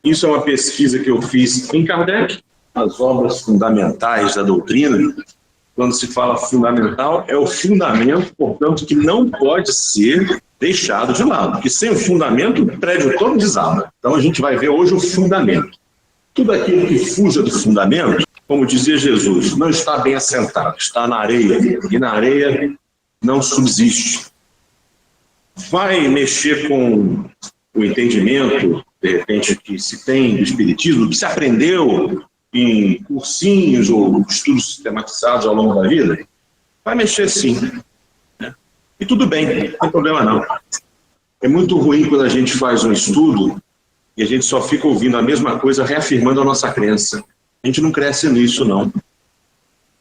Isso é uma pesquisa que eu fiz em Kardec, as obras fundamentais da doutrina. Quando se fala fundamental, é o fundamento, portanto, que não pode ser deixado de lado, porque sem o fundamento, o prédio todo desaba. Então a gente vai ver hoje o fundamento. Tudo aquilo que fuja do fundamento, como dizia Jesus, não está bem assentado, está na areia, e na areia não subsiste. Vai mexer com o entendimento, de repente, que se tem do Espiritismo, que se aprendeu em cursinhos ou estudos sistematizados ao longo da vida, vai mexer sim. E tudo bem, não tem problema não. É muito ruim quando a gente faz um estudo e a gente só fica ouvindo a mesma coisa, reafirmando a nossa crença. A gente não cresce nisso, não.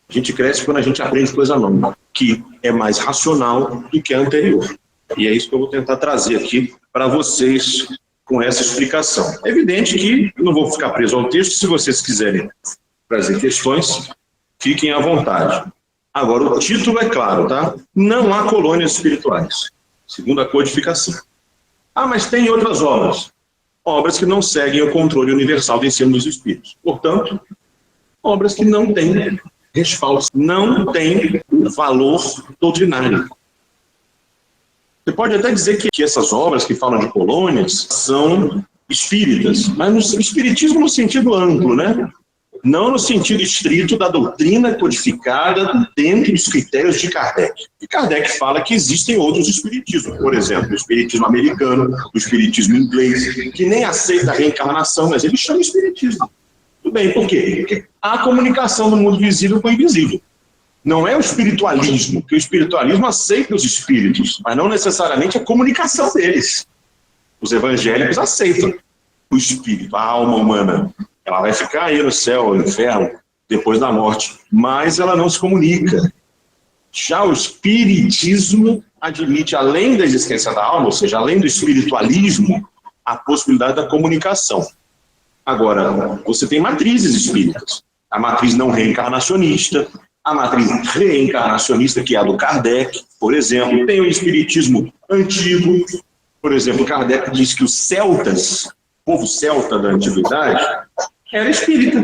A gente cresce quando a gente aprende coisa nova, que é mais racional do que a anterior. E é isso que eu vou tentar trazer aqui para vocês com essa explicação. É evidente que eu não vou ficar preso ao texto. Se vocês quiserem trazer questões, fiquem à vontade. Agora, o título é claro, tá? Não há colônias espirituais, segundo a codificação. Ah, mas tem outras obras. Obras que não seguem o controle universal do ensino dos espíritos. Portanto, obras que não têm respaldo, não têm o valor doutrinário. Você pode até dizer que essas obras que falam de colônias são espíritas, mas no espiritismo no sentido amplo, né? Não no sentido estrito da doutrina codificada dentro dos critérios de Kardec. E Kardec fala que existem outros espiritismos, por exemplo, o espiritismo americano, o espiritismo inglês, que nem aceita a reencarnação, mas ele chama espiritismo. Tudo bem, por quê? Porque há comunicação no mundo visível com o invisível. Não é o espiritualismo, porque o espiritualismo aceita os espíritos, mas não necessariamente a comunicação deles. Os evangélicos aceitam o espírito, a alma humana. Ela vai ficar aí no céu, no inferno, depois da morte, mas ela não se comunica. Já o espiritismo admite, além da existência da alma, ou seja, além do espiritualismo, a possibilidade da comunicação. Agora, você tem matrizes espíritas. A matriz não reencarnacionista, a matriz reencarnacionista, que é a do Kardec, por exemplo. Tem o espiritismo antigo. Por exemplo, Kardec diz que os celtas, o povo celta da antiguidade, era espírita.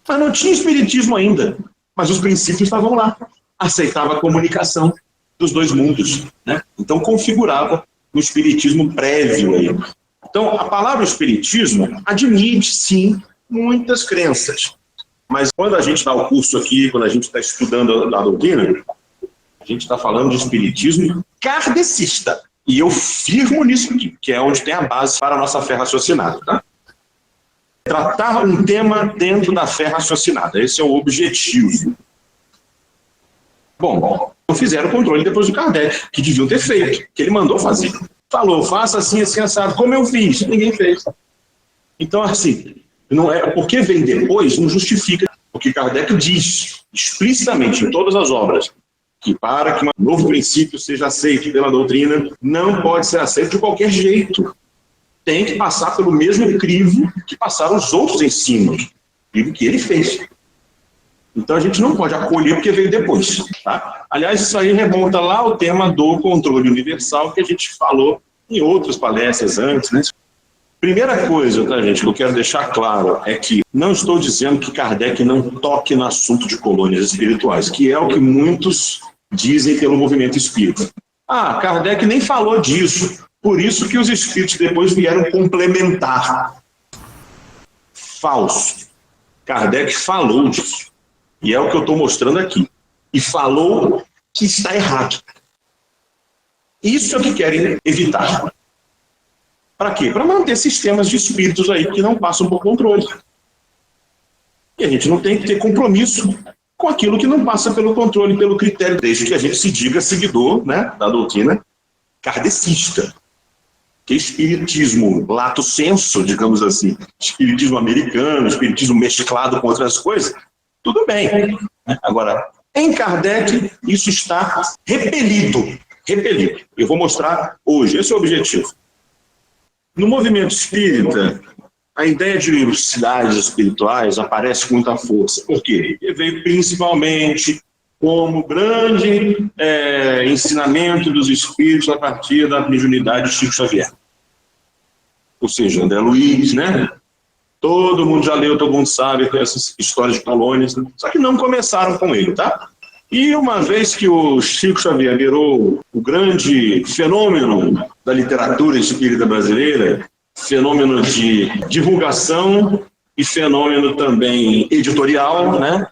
Mas não tinha espiritismo ainda. Mas os princípios estavam lá. Aceitava a comunicação dos dois mundos, né? Então configurava o espiritismo prévio aí. Então, a palavra espiritismo admite, sim, muitas crenças. Mas quando a gente dá o curso aqui, quando a gente está estudando a doutrina, a gente está falando de espiritismo kardecista. E eu firmo nisso aqui, que é onde tem a base para a nossa fé raciocinada. Tá? Tratar um tema dentro da fé raciocinada. Esse é o objetivo. Bom, fizeram o controle depois do Kardec, que deviam ter feito, que ele mandou fazer. Falou, faça assim, assim, assado. Como eu fiz? Ninguém fez. Então, assim, não é, porque vem depois, não justifica. Porque Kardec diz explicitamente em todas as obras que para que um novo princípio seja aceito pela doutrina, não pode ser aceito de qualquer jeito. Tem que passar pelo mesmo crivo que passaram os outros ensinos, crivo que ele fez. Então a gente não pode acolher porque veio depois. Tá? Aliás, isso aí remonta lá ao tema do controle universal que a gente falou em outras palestras antes, né? Primeira coisa, tá, gente, que eu quero deixar claro é que não estou dizendo que Kardec não toque no assunto de colônias espirituais, que é o que muitos dizem pelo movimento espírita. Ah, Kardec nem falou disso, por isso que os espíritos depois vieram complementar. Falso. Kardec falou disso. E é o que eu estou mostrando aqui. E falou que está errado. Isso é o que querem evitar. Para quê? Para manter sistemas de espíritos aí que não passam por controle. E a gente não tem que ter compromisso com aquilo que não passa pelo controle, pelo critério, desde que a gente se diga seguidor, né, da doutrina kardecista. Que espiritismo lato sensu, digamos assim, espiritismo americano, espiritismo mesclado com outras coisas, tudo bem. Agora, em Kardec, isso está repelido. Repelido. Eu vou mostrar hoje, esse é o objetivo. No movimento espírita, a ideia de lucidades espirituais aparece com muita força. Por quê? Porque veio principalmente como grande ensinamento dos espíritos a partir da mediunidade de Chico Xavier. ou seja, André Luiz, né? Todo mundo já leu, todo mundo sabe essas histórias de colônias, né? Só que não começaram com ele, tá? E uma vez que o Chico Xavier virou o grande fenômeno da literatura espírita brasileira, fenômeno de divulgação e fenômeno também editorial, né?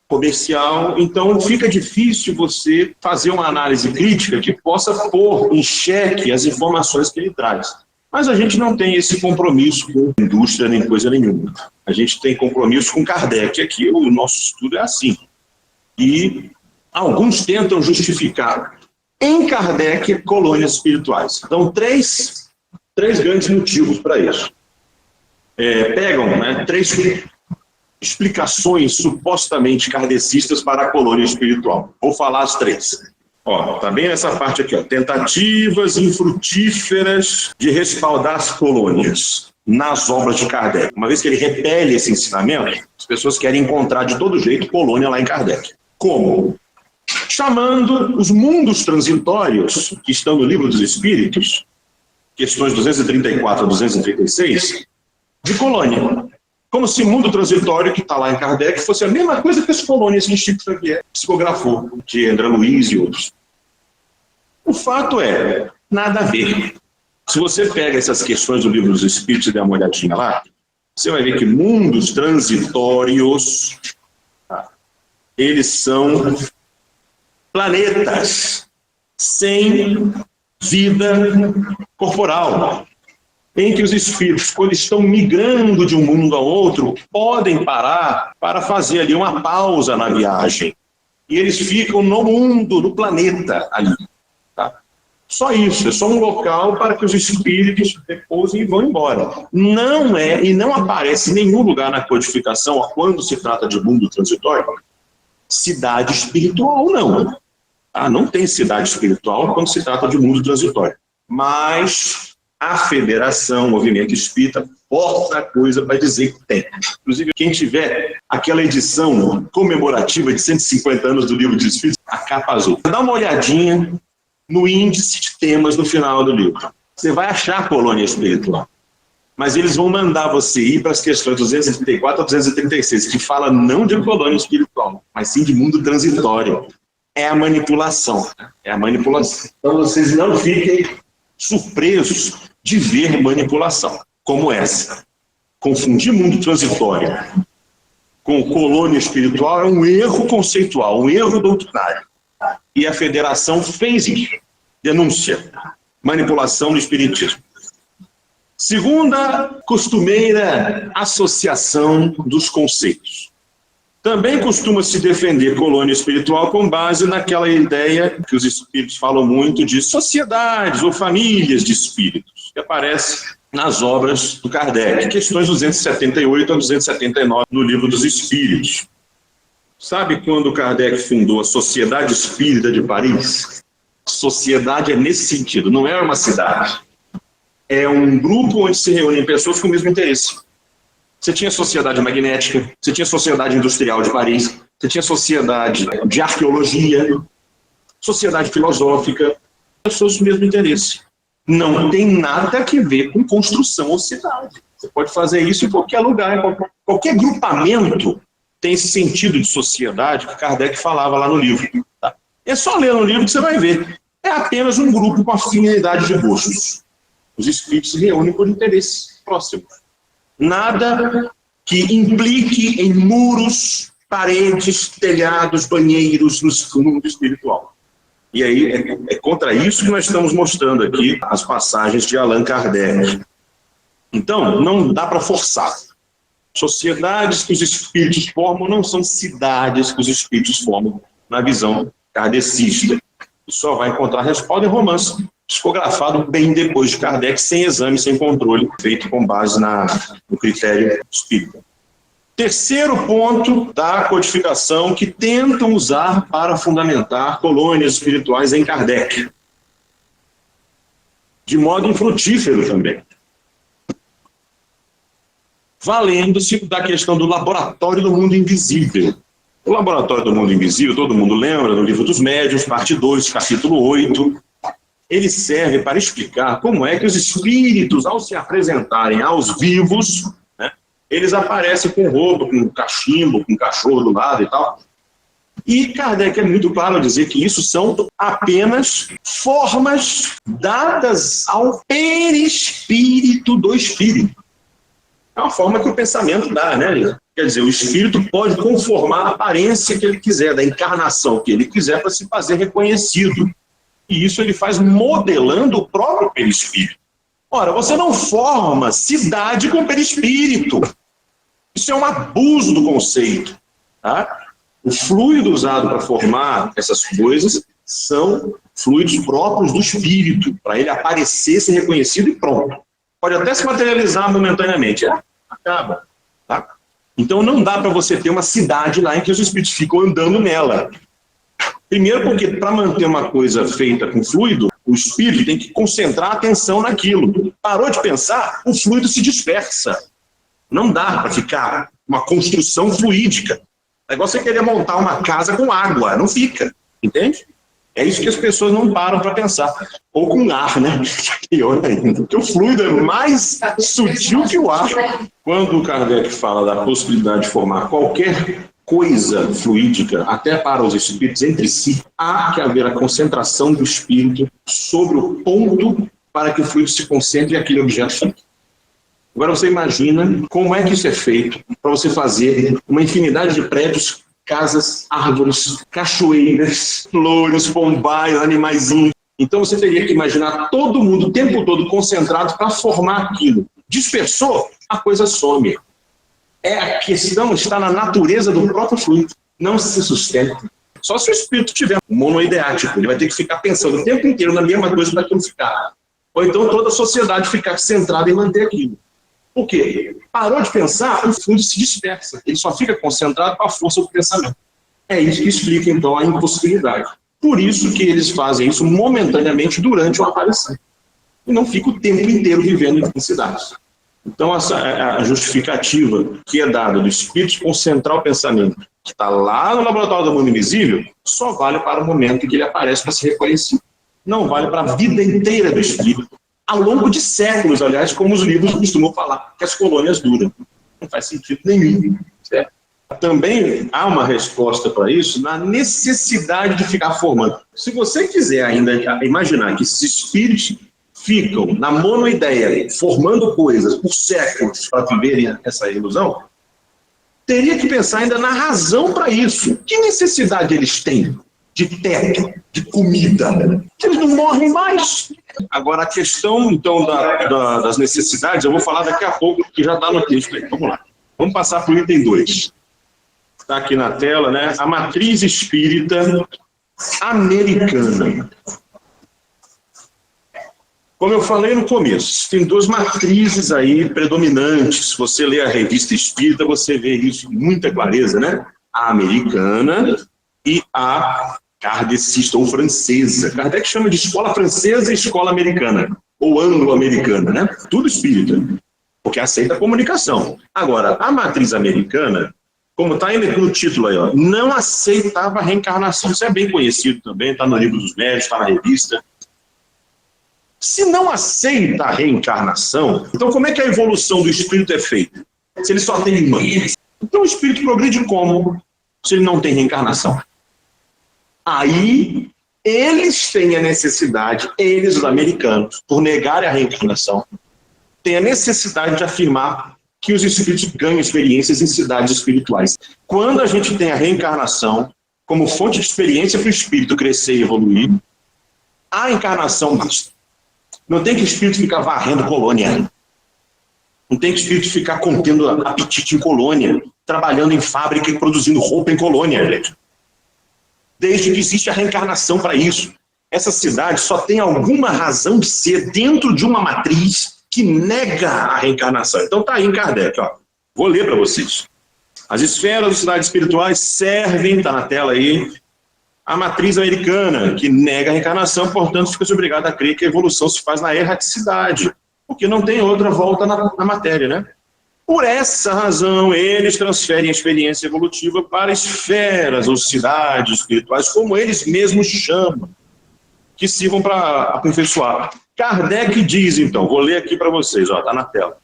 Comercial, então fica difícil você fazer uma análise crítica que possa pôr em xeque as informações que ele traz. Mas a gente não tem esse compromisso com indústria nem coisa nenhuma. A gente tem compromisso com Kardec. Aqui o nosso estudo é assim. E alguns tentam justificar em Kardec colônias espirituais. Então, três grandes motivos para isso. Pegam, né, três explicações supostamente kardecistas para a colônia espiritual. Vou falar as três. Ó, tá bem nessa parte aqui, ó. Tentativas infrutíferas de respaldar as colônias nas obras de Kardec. Uma vez que ele repele esse ensinamento, as pessoas querem encontrar de todo jeito colônia lá em Kardec. Como? Chamando os mundos transitórios, que estão no Livro dos Espíritos, questões 234 a 236, de colônia. Como se o mundo transitório que está lá em Kardec fosse a mesma coisa que as colônias que Chico Xavier psicografou, de André Luiz e outros. O fato é, nada a ver. Se você pega essas questões do Livro dos Espíritos e der uma olhadinha lá, você vai ver que mundos transitórios, eles são planetas sem vida corporal, em que os espíritos, quando estão migrando de um mundo ao outro, podem parar para fazer ali uma pausa na viagem. E eles ficam no mundo, no planeta ali. Tá? Só isso, é só um local para que os espíritos repousem e vão embora. Não é, e não aparece em nenhum lugar na codificação, quando se trata de mundo transitório, cidade espiritual, não. Não tem cidade espiritual quando se trata de mundo transitório. Mas a Federação, o Movimento Espírita, força a coisa para dizer que tem. Inclusive, quem tiver aquela edição comemorativa de 150 anos do Livro dos Espíritos, a capa azul, dá uma olhadinha no índice de temas no final do livro. Você vai achar colônia espiritual. Mas eles vão mandar você ir para as questões 234 a 236, que fala não de colônia espiritual, mas sim de mundo transitório. É a manipulação. É a manipulação. Então vocês não fiquem surpresos de ver manipulação como essa. Confundir mundo transitório com colônia espiritual é um erro conceitual, um erro doutrinário. E a Federação fez isso. Denúncia. Manipulação no espiritismo. Segunda costumeira associação dos conceitos. Também costuma se defender colônia espiritual com base naquela ideia que os espíritos falam muito de sociedades ou famílias de espíritos, que aparece nas obras do Kardec, questões 278 a 279 no Livro dos Espíritos. Sabe quando Kardec fundou a Sociedade Espírita de Paris? Sociedade é nesse sentido, não é uma cidade. É um grupo onde se reúnem pessoas com o mesmo interesse. Você tinha Sociedade Magnética, você tinha Sociedade Industrial de Paris, você tinha Sociedade de Arqueologia, Sociedade Filosófica, pessoas do mesmo interesse. Não tem nada a ver com construção ou cidade. Você pode fazer isso em qualquer lugar, qualquer grupamento tem esse sentido de sociedade que Kardec falava lá no livro. Tá? É só ler no livro que você vai ver. É apenas um grupo com afinidade de gostos. Os espíritos se reúnem por interesses próximos. Nada que implique em muros, paredes, telhados, banheiros no mundo espiritual. E aí é contra isso que nós estamos mostrando aqui as passagens de Allan Kardec. Então, não dá para forçar. Sociedades que os espíritos formam não são cidades que os espíritos formam na visão kardecista. Só vai encontrar respaldo em romance, psicografado bem depois de Kardec, sem exame, sem controle, feito com base no critério espírita. Terceiro ponto da codificação que tentam usar para fundamentar colônias espirituais em Kardec. De modo infrutífero também. Valendo-se da questão do laboratório do mundo invisível. O laboratório do mundo invisível, todo mundo lembra, no Livro dos Médiuns, parte 2, capítulo 8, ele serve para explicar como é que os espíritos, ao se apresentarem aos vivos, né, eles aparecem com roupa, com cachimbo, com cachorro do lado e tal. E Kardec é muito claro a dizer que isso são apenas formas dadas ao perispírito do espírito. É uma forma que o pensamento dá, né? Quer dizer, o espírito pode conformar a aparência que ele quiser, da encarnação que ele quiser, para se fazer reconhecido. E isso ele faz modelando o próprio perispírito. Ora, você não forma cidade com perispírito. Isso é um abuso do conceito. Tá? O fluido usado para formar essas coisas são fluidos próprios do espírito, para ele aparecer, ser reconhecido e pronto. Pode até se materializar momentaneamente. Acaba. Tá? Então não dá para você ter uma cidade lá em que os espíritos ficam andando nela. Primeiro porque para manter uma coisa feita com fluido, o espírito tem que concentrar a atenção naquilo. Parou de pensar, o fluido se dispersa. Não dá para ficar uma construção fluídica. É igual você querer montar uma casa com água, não fica, entende? É isso que as pessoas não param para pensar. Ou com ar, né? Pior ainda, porque o fluido é mais sutil que o ar. Quando o Kardec fala da possibilidade de formar qualquer coisa fluídica, até para os espíritos entre si, há que haver a concentração do espírito sobre o ponto para que o fluido se concentre e aquele objeto fique. Agora você imagina como é que isso é feito para você fazer uma infinidade de prédios, casas, árvores, cachoeiras, flores, pombais, animaizinhos. Então você teria que imaginar todo mundo o tempo todo concentrado para formar aquilo. Dispersou, a coisa some. A questão está na natureza do próprio fluido. Não se sustenta. Só se o espírito tiver monoideático. Ele vai ter que ficar pensando o tempo inteiro na mesma coisa para aquilo ficar. Ou então toda a sociedade ficar centrada em manter aquilo. Por quê? Parou de pensar, o fluido se dispersa. Ele só fica concentrado com a força do pensamento. É isso que explica, então, a impossibilidade. Por isso que eles fazem isso momentaneamente durante o aparição. E não fica o tempo inteiro vivendo em intensidades. Então, a justificativa que é dada do espírito concentrar o pensamento, que está lá no laboratório do mundo invisível, só vale para o momento em que ele aparece para ser reconhecido. Não vale para a vida inteira do espírito. Ao longo de séculos, aliás, como os livros costumam falar, que as colônias duram. Não faz sentido nenhum. Certo? Também há uma resposta para isso na necessidade de ficar formando. Se você quiser ainda imaginar que esses espíritos ficam na monoideia, formando coisas por séculos para viverem essa ilusão, teria que pensar ainda na razão para isso. Que necessidade eles têm de teto, de comida? Eles não morrem mais. Agora, a questão, então, das necessidades, eu vou falar daqui a pouco, que já está no texto aí. Vamos lá. Vamos passar para o item 2. Está aqui na tela, né? A matriz espírita americana. Como eu falei no começo, tem duas matrizes aí predominantes. Se você lê a revista espírita, você vê isso com muita clareza, né? A americana e a kardecista ou francesa. Kardec chama de escola francesa e escola americana, ou anglo-americana, né? Tudo espírita, porque aceita a comunicação. Agora, a matriz americana, como está no título aí, ó, não aceitava a reencarnação. Isso é bem conhecido também, está no livro dos médios, está na revista. Se não aceita a reencarnação, então como é que a evolução do espírito é feita? Se ele só tem imã. Então o espírito progride como? Se ele não tem reencarnação. Aí, eles têm a necessidade, eles, os americanos, por negarem a reencarnação, têm a necessidade de afirmar que os espíritos ganham experiências em cidades espirituais. Quando a gente tem a reencarnação como fonte de experiência para o espírito crescer e evoluir, a encarnação basta. Não tem que o espírito ficar varrendo colônia. Não tem que o espírito ficar contendo apetite em colônia, trabalhando em fábrica e produzindo roupa em colônia, gente. Desde que existe a reencarnação para isso. Essa cidade só tem alguma razão de ser dentro de uma matriz que nega a reencarnação. Então tá aí em Kardec, ó. Vou ler para vocês. As esferas das cidades espirituais servem, tá na tela aí, a matriz americana, que nega a reencarnação, portanto fica obrigado a crer que a evolução se faz na erraticidade, porque não tem outra volta na matéria, né? Por essa razão, eles transferem a experiência evolutiva para esferas ou cidades espirituais, como eles mesmos chamam. que sirvam para aperfeiçoar. Kardec diz, então, vou ler aqui para vocês, está na tela.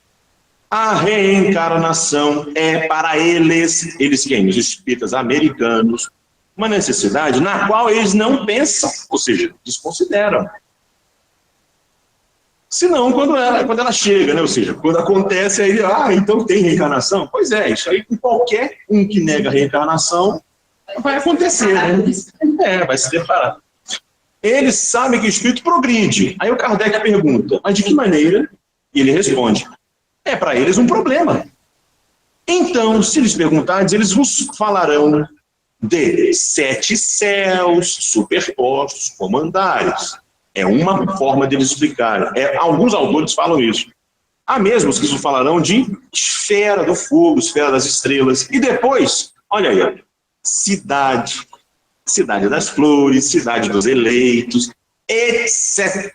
A reencarnação é para eles quem? Os espíritas americanos, uma necessidade na qual eles não pensam, ou seja, desconsideram. Senão, quando ela chega, né? Ou seja, quando acontece, aí, então tem reencarnação? Pois é, isso aí com qualquer um que nega a reencarnação vai acontecer, né? Vai se deparar. Eles sabem que o espírito progride. Aí o Kardec pergunta, mas de que maneira? E ele responde, é para eles um problema. Então, se lhes perguntardes, eles vos falarão de 7 céus superpostos, comandares. É uma forma deles explicar. Alguns autores falam isso. Há mesmos que falarão de esfera do fogo, esfera das estrelas. E depois, olha aí, cidade das flores, cidade dos eleitos, etc.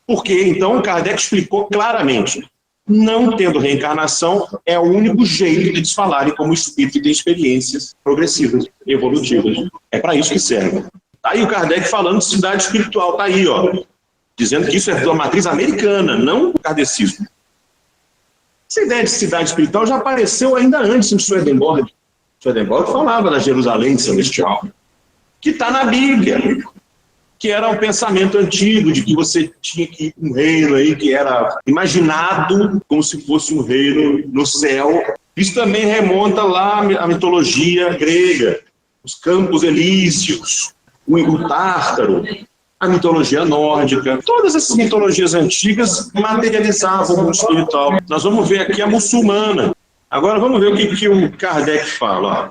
Porque, então, Kardec explicou claramente, não tendo reencarnação, é o único jeito de eles falarem como espírito que tem experiências progressivas, evolutivas. É para isso que serve. Aí o Kardec falando de cidade espiritual, está aí, dizendo que isso é da matriz americana, não do kardecismo. Essa ideia de cidade espiritual já apareceu ainda antes em Swedenborg. Swedenborg falava da Jerusalém celestial, que está na Bíblia, que era um pensamento antigo de que você tinha que ir um reino aí que era imaginado como se fosse um reino no céu. Isso também remonta lá à mitologia grega, os campos elíseos, o Tártaro, a mitologia nórdica. Todas essas mitologias antigas materializavam o mundo espiritual. Nós vamos ver aqui a muçulmana. Agora vamos ver o que o Kardec fala.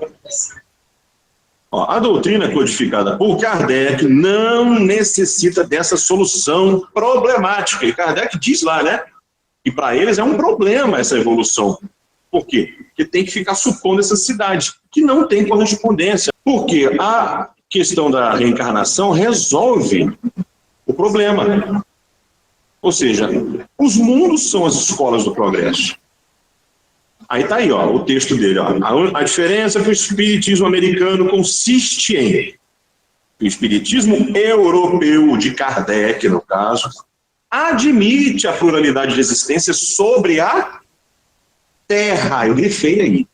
A doutrina codificada por Kardec não necessita dessa solução problemática. E Kardec diz lá, né? E para eles é um problema essa evolução. Por quê? Porque tem que ficar supondo essas cidades, que não tem correspondência. Porque a questão da reencarnação resolve o problema. Ou seja, os mundos são as escolas do progresso. Aí está aí, o texto dele. A diferença é que o espiritismo americano consiste em... O espiritismo europeu, de Kardec, no caso, admite a pluralidade de existências sobre a Terra. Eu grifei aí.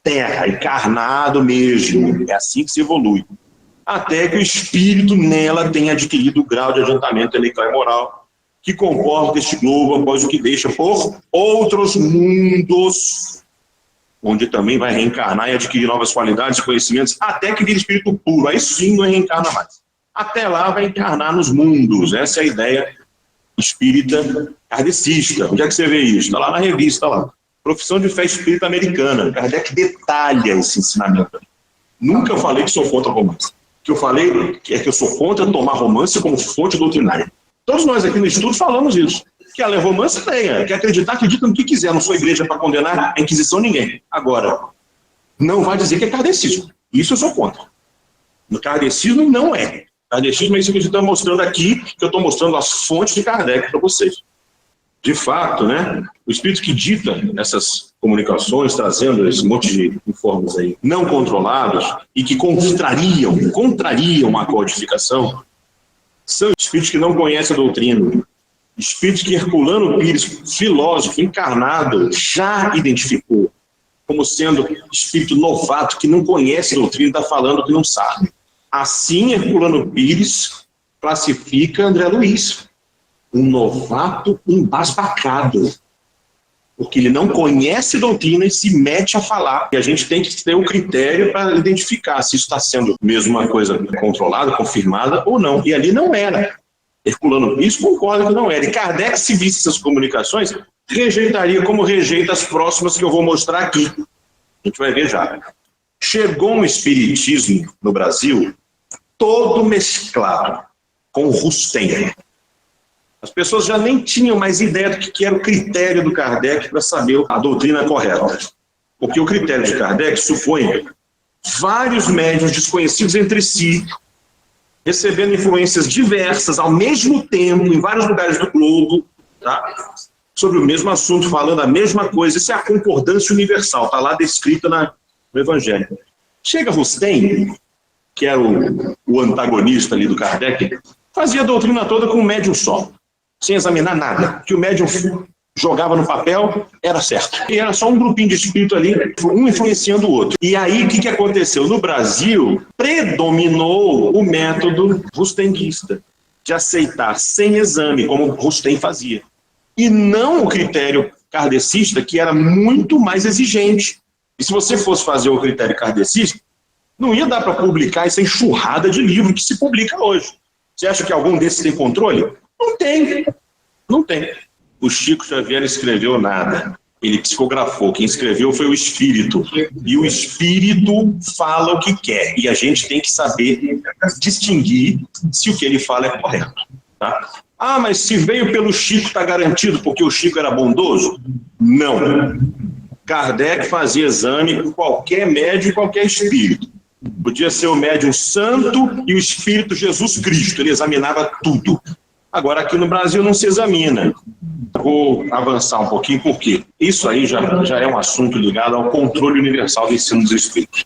Terra, encarnado mesmo. É assim que se evolui. Até que o espírito nela tenha adquirido o grau de adiantamento intelectual e moral que comporta este globo após o que deixa por outros mundos, onde também vai reencarnar e adquirir novas qualidades e conhecimentos, até que vire espírito puro. Aí sim não reencarna mais. Até lá vai encarnar nos mundos. Essa é a ideia espírita kardecista. Onde é que você vê isso? Está lá na revista, lá. Profissão de Fé Espírita Americana. Kardec detalha esse ensinamento. Nunca falei que sou contra romance. O que eu falei é que eu sou contra tomar romance como fonte doutrinária. Todos nós aqui no estudo falamos isso. Que ela é romance, tenha. Quer acreditar, acredita no que quiser. Não sou igreja para condenar a Inquisição ninguém. Agora, não vai dizer que é kardecismo. Isso eu sou contra. No kardecismo não é. Kardecismo é isso que a gente está mostrando aqui, que eu estou mostrando as fontes de Kardec para vocês. De fato, né, o espírito que dita essas comunicações, trazendo esse monte de informes aí não controlados e que contrariam a codificação, são espíritos que não conhecem a doutrina. Espíritos que Herculano Pires, filósofo encarnado, já identificou como sendo espírito novato que não conhece a doutrina e está falando que não sabe. Assim, Herculano Pires classifica André Luiz, um novato embasbacado, porque ele não conhece doutrina e se mete a falar. E a gente tem que ter um critério para identificar se isso está sendo mesmo uma coisa controlada, confirmada ou não. E ali não era. Herculano Pires concorda que não era. E Kardec, se visse essas comunicações, rejeitaria como rejeita as próximas que eu vou mostrar aqui. A gente vai ver já. Chegou um espiritismo no Brasil todo mesclado com o Rustem. As pessoas já nem tinham mais ideia do que era o critério do Kardec para saber a doutrina correta. Porque o critério de Kardec supõe vários médiuns desconhecidos entre si, recebendo influências diversas ao mesmo tempo, em vários lugares do globo, tá? Sobre o mesmo assunto, falando a mesma coisa. Isso é a concordância universal, está lá descrita no Evangelho. Chega Rustem, que era o antagonista ali do Kardec, Fazia a doutrina toda com um médium só, sem examinar nada. Que o médium jogava no papel, era certo. E era só um grupinho de espírito ali, um influenciando o outro. E aí, o que aconteceu? No Brasil, predominou o método rustenguista, de aceitar sem exame, como Rustem fazia. E não o critério kardecista, que era muito mais exigente. E se você fosse fazer o critério kardecista, não ia dar para publicar essa enxurrada de livro que se publica hoje. Você acha que algum desses tem controle? Não tem. Não tem. O Chico Xavier escreveu nada. Ele psicografou. Quem escreveu foi o espírito. E o espírito fala o que quer. E a gente tem que saber distinguir se o que ele fala é correto. Tá? Ah, mas se veio pelo Chico, está garantido porque o Chico era bondoso? Não. Kardec fazia exame com qualquer médium e qualquer espírito. Podia ser o médium santo e o espírito Jesus Cristo. Ele examinava tudo. Agora, aqui no Brasil não se examina. Vou avançar um pouquinho, porque isso aí já é um assunto ligado ao controle universal do ensino dos espíritos.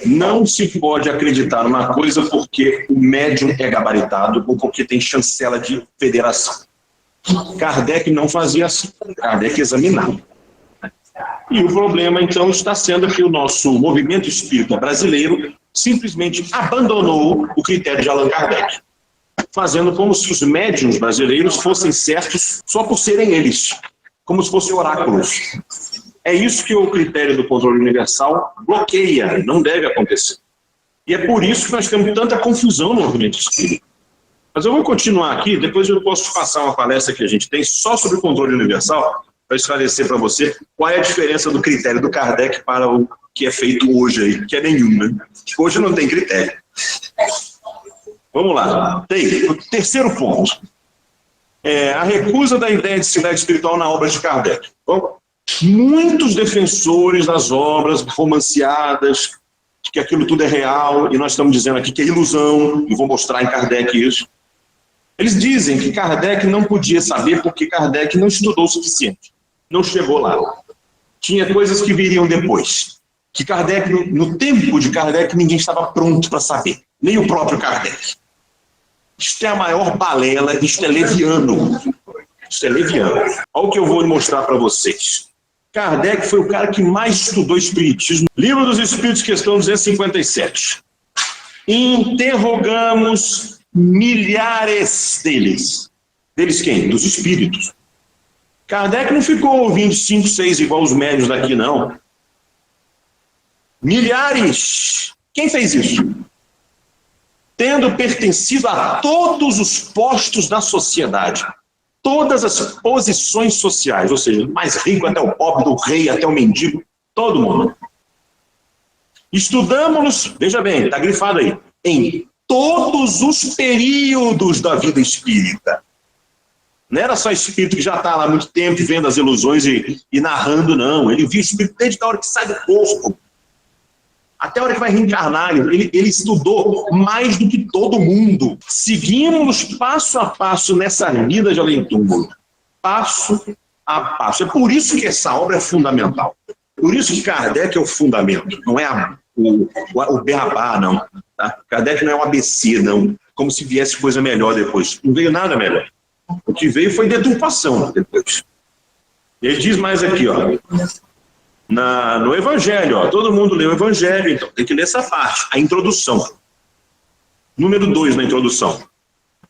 Não se pode acreditar numa coisa porque o médium é gabaritado ou porque tem chancela de federação. Kardec não fazia assim. Kardec examinava. E o problema, então, está sendo que o nosso movimento espírita brasileiro simplesmente abandonou o critério de Allan Kardec, fazendo como se os médiuns brasileiros fossem certos só por serem eles, como se fossem oráculos. É isso que o critério do controle universal bloqueia, não deve acontecer. E é por isso que nós temos tanta confusão no movimento espírita. Mas eu vou continuar aqui, depois eu posso passar uma palestra que a gente tem só sobre o controle universal, para esclarecer para você qual é a diferença do critério do Kardec para o que é feito hoje aí, que é nenhum, né? Hoje não tem critério. Vamos lá. Tem o terceiro ponto. A recusa da ideia de cidade espiritual na obra de Kardec. Bom, muitos defensores das obras romanceadas, de que aquilo tudo é real, e nós estamos dizendo aqui que é ilusão, e vou mostrar em Kardec isso. Eles dizem que Kardec não podia saber porque Kardec não estudou o suficiente, não chegou lá. Tinha coisas que viriam depois, que Kardec, no tempo de Kardec, ninguém estava pronto para saber, nem o próprio Kardec. Isto é a maior balela, isto é leviano. Isto é leviano. Olha o que eu vou mostrar para vocês. Kardec foi o cara que mais estudou espiritismo. Livro dos Espíritos, questão 257. Interrogamos milhares deles. Deles quem? Dos espíritos. Kardec não ficou ouvindo 5, 6 igual os médios daqui, não. Milhares. Quem fez isso? Tendo pertencido a todos os postos da sociedade, todas as posições sociais, ou seja, do mais rico até o pobre, do rei até o mendigo, todo mundo. Estudamos-los, veja bem, está grifado aí, em todos os períodos da vida espírita. Não era só espírito que já está lá há muito tempo vendo as ilusões e narrando, não. Ele viu o espírito desde a hora que sai do corpo, até a hora que vai reencarnar. Ele estudou mais do que todo mundo. Seguimos passo a passo nessa vida de além-túmulo. Passo a passo. É por isso que essa obra é fundamental. Por isso que Kardec é o fundamento. Não é o beabá, não. Tá? Kardec não é um ABC, não. Como se viesse coisa melhor depois. Não veio nada melhor. O que veio foi deturpação depois. Ele diz mais aqui, ó. No Evangelho, ó, todo mundo lê o Evangelho, então tem que ler essa parte, a introdução. Número 2 na introdução.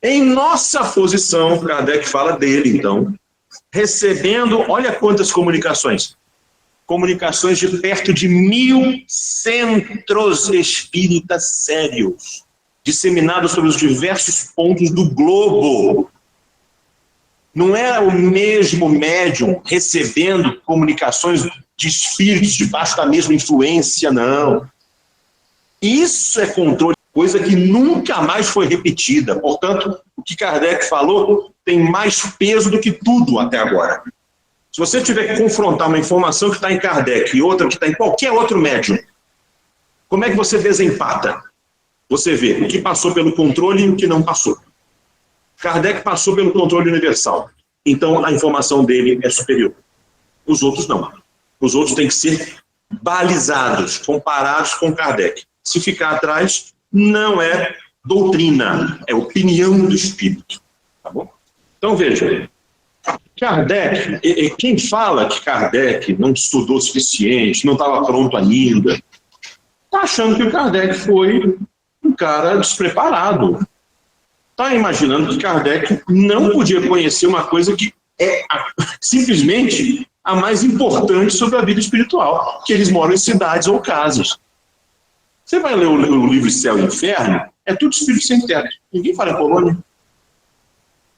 Em nossa posição, Kardec fala dele, então, recebendo, olha quantas comunicações. Comunicações de perto de 1.000 centros espíritas sérios, disseminados sobre os diversos pontos do globo. Não era o mesmo médium recebendo comunicações de espíritos debaixo da mesma influência, não. Isso é controle, coisa que nunca mais foi repetida. Portanto, o que Kardec falou tem mais peso do que tudo até agora. Se você tiver que confrontar uma informação que está em Kardec e outra que está em qualquer outro médium, como é que você desempata? Você vê o que passou pelo controle e o que não passou. Kardec passou pelo controle universal. Então, a informação dele é superior. Os outros não. Os outros têm que ser balizados, comparados com Kardec. Se ficar atrás, não é doutrina, é opinião do espírito. Tá bom? Então, veja, Kardec, quem fala que Kardec não estudou o suficiente, não estava pronto ainda, está achando que o Kardec foi um cara despreparado. Está imaginando que Kardec não podia conhecer uma coisa que é simplesmente a mais importante sobre a vida espiritual, que eles moram em cidades ou casas. Você vai ler o livro Céu e Inferno, é tudo espírito sem teto. Ninguém fala em colônia.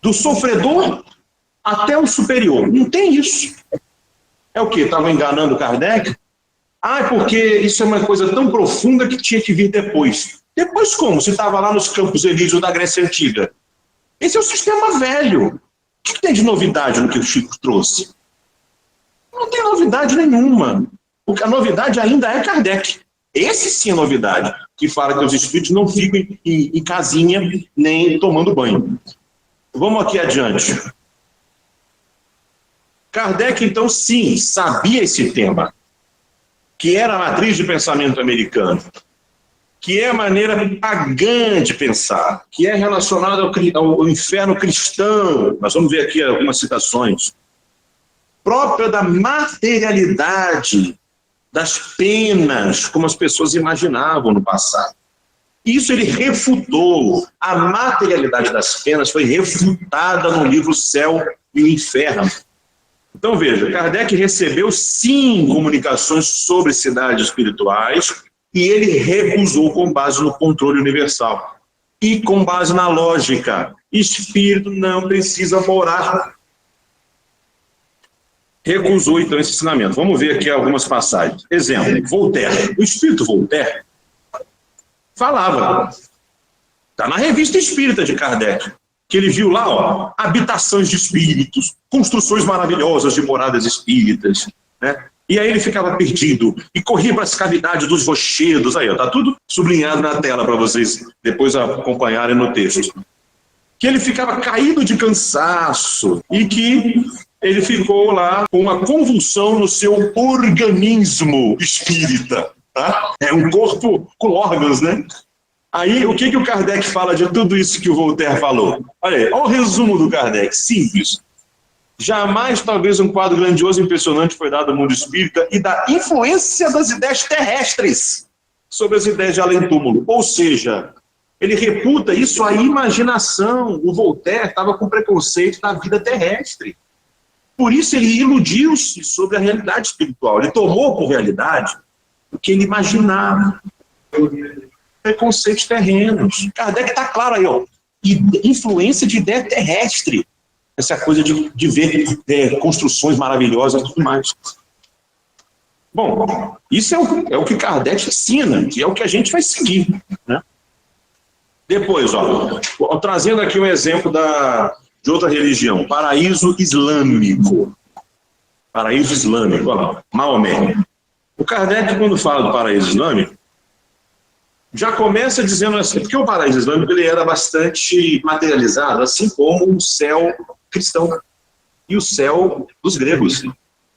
Do sofredor até o superior. Não tem isso. É o quê? Estavam enganando Kardec? Porque isso é uma coisa tão profunda que tinha que vir depois. Depois como? Se estava lá nos Campos Elíseos da Grécia Antiga. Esse é o sistema velho. O que tem de novidade no que o Chico trouxe? Não tem novidade nenhuma. A novidade ainda é Kardec. Esse sim é novidade, que fala que os espíritos não ficam em casinha nem tomando banho. Vamos aqui adiante. Kardec, então, sim, sabia esse tema, que era a matriz de pensamento americano, que é a maneira pagã de pensar, que é relacionada ao inferno cristão. Nós vamos ver aqui algumas citações. Própria da materialidade, das penas, como as pessoas imaginavam no passado. Isso ele refutou. A materialidade das penas foi refutada no livro Céu e o Inferno. Então veja, Kardec recebeu sim comunicações sobre cidades espirituais e ele recusou com base no controle universal e com base na lógica. Espírito não precisa morar. Recusou, então, esse ensinamento. Vamos ver aqui algumas passagens. Exemplo, Voltaire. O espírito Voltaire falava. Está na revista Espírita de Kardec, que ele viu lá, habitações de espíritos, construções maravilhosas de moradas espíritas, né? E aí ele ficava perdido e corria para as cavidades dos rochedos. Aí, está tudo sublinhado na tela para vocês depois acompanharem no texto. Que ele ficava caído de cansaço e que ele ficou lá com uma convulsão no seu organismo espírita. Tá? É um corpo com órgãos, né? Aí, o que o Kardec fala de tudo isso que o Voltaire falou? Olha aí, olha o resumo do Kardec, simples. Jamais, talvez, um quadro grandioso e impressionante foi dado ao mundo espírita e da influência das ideias terrestres sobre as ideias de além-túmulo. Ou seja, ele reputa isso à imaginação. O Voltaire estava com preconceito da vida terrestre. Por isso ele iludiu-se sobre a realidade espiritual. Ele tomou por realidade o que ele imaginava. Preconceitos terrenos. Kardec está claro aí, influência de ideia terrestre. Essa coisa de ver construções maravilosas e tudo mais. Bom, isso é o que Kardec ensina, e é o que a gente vai seguir, né? Depois, trazendo aqui um exemplo de outra religião, paraíso islâmico. Paraíso islâmico, olha lá, Maomé. O Kardec, quando fala do paraíso islâmico, já começa dizendo assim, porque o paraíso islâmico ele era bastante materializado, assim como o céu cristão e o céu dos gregos.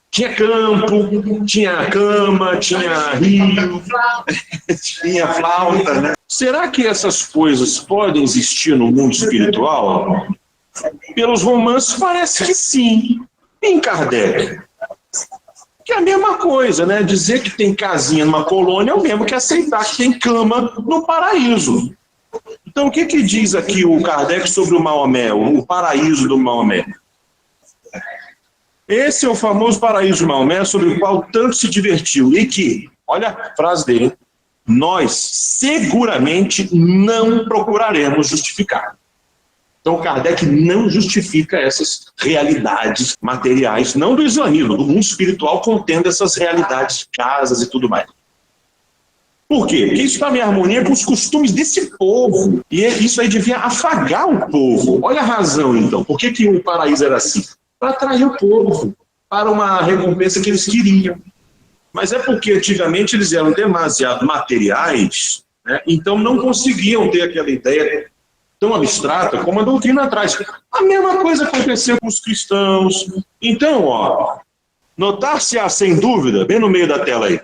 Tinha campo, tinha cama, tinha rio, tinha flauta, né? Será que essas coisas podem existir no mundo espiritual? Pelos romances parece que sim. Em Kardec, que é a mesma coisa, né? Dizer que tem casinha numa colônia é o mesmo que aceitar que tem cama no paraíso. Então, o que diz aqui o Kardec sobre o Maomé, o paraíso do Maomé? Esse é o famoso paraíso de Maomé, sobre o qual tanto se divertiu. E que, olha a frase dele, nós seguramente não procuraremos justificar. Então, Kardec não justifica essas realidades materiais, não do islamismo, do mundo espiritual contendo essas realidades, casas e tudo mais. Por quê? Porque isso está em harmonia com os costumes desse povo. E isso aí devia afagar o povo. Olha a razão, então. Por que o paraíso era assim? Para atrair o povo, para uma recompensa que eles queriam. Mas é porque antigamente eles eram demasiado materiais, né? Então não conseguiam ter aquela ideia tão abstrata como a doutrina traz. A mesma coisa aconteceu com os cristãos. Então, notar-se-á sem dúvida, bem no meio da tela aí,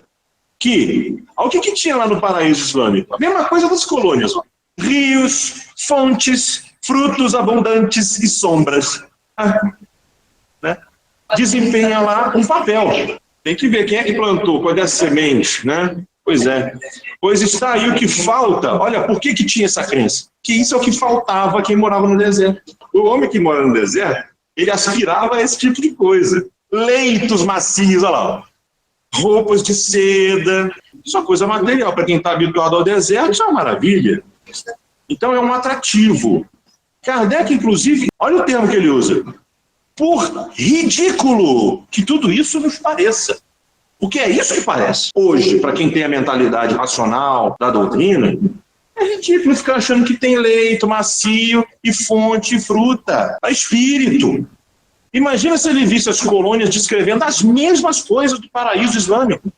que o que tinha lá no paraíso islâmico? A mesma coisa das colônias. rios, fontes, frutos abundantes e sombras. Né? Desempenha lá um papel. Tem que ver quem é que plantou, qual é a semente, né? Pois é. Pois está aí o que falta. Olha, por que tinha essa crença? Que isso é o que faltava a quem morava no deserto. O homem que mora no deserto, ele aspirava a esse tipo de coisa. Leitos macios, olha lá. Roupas de seda. Isso é uma coisa material. Para quem está habituado ao deserto, isso é uma maravilha. Então é um atrativo. Kardec, inclusive, olha o termo que ele usa. Por ridículo que tudo isso nos pareça. Porque é isso que parece. Hoje, para quem tem a mentalidade racional da doutrina, é ridículo ficar achando que tem leito macio e fonte e fruta. É espírito. Imagina se ele visse as colônias descrevendo as mesmas coisas do paraíso islâmico.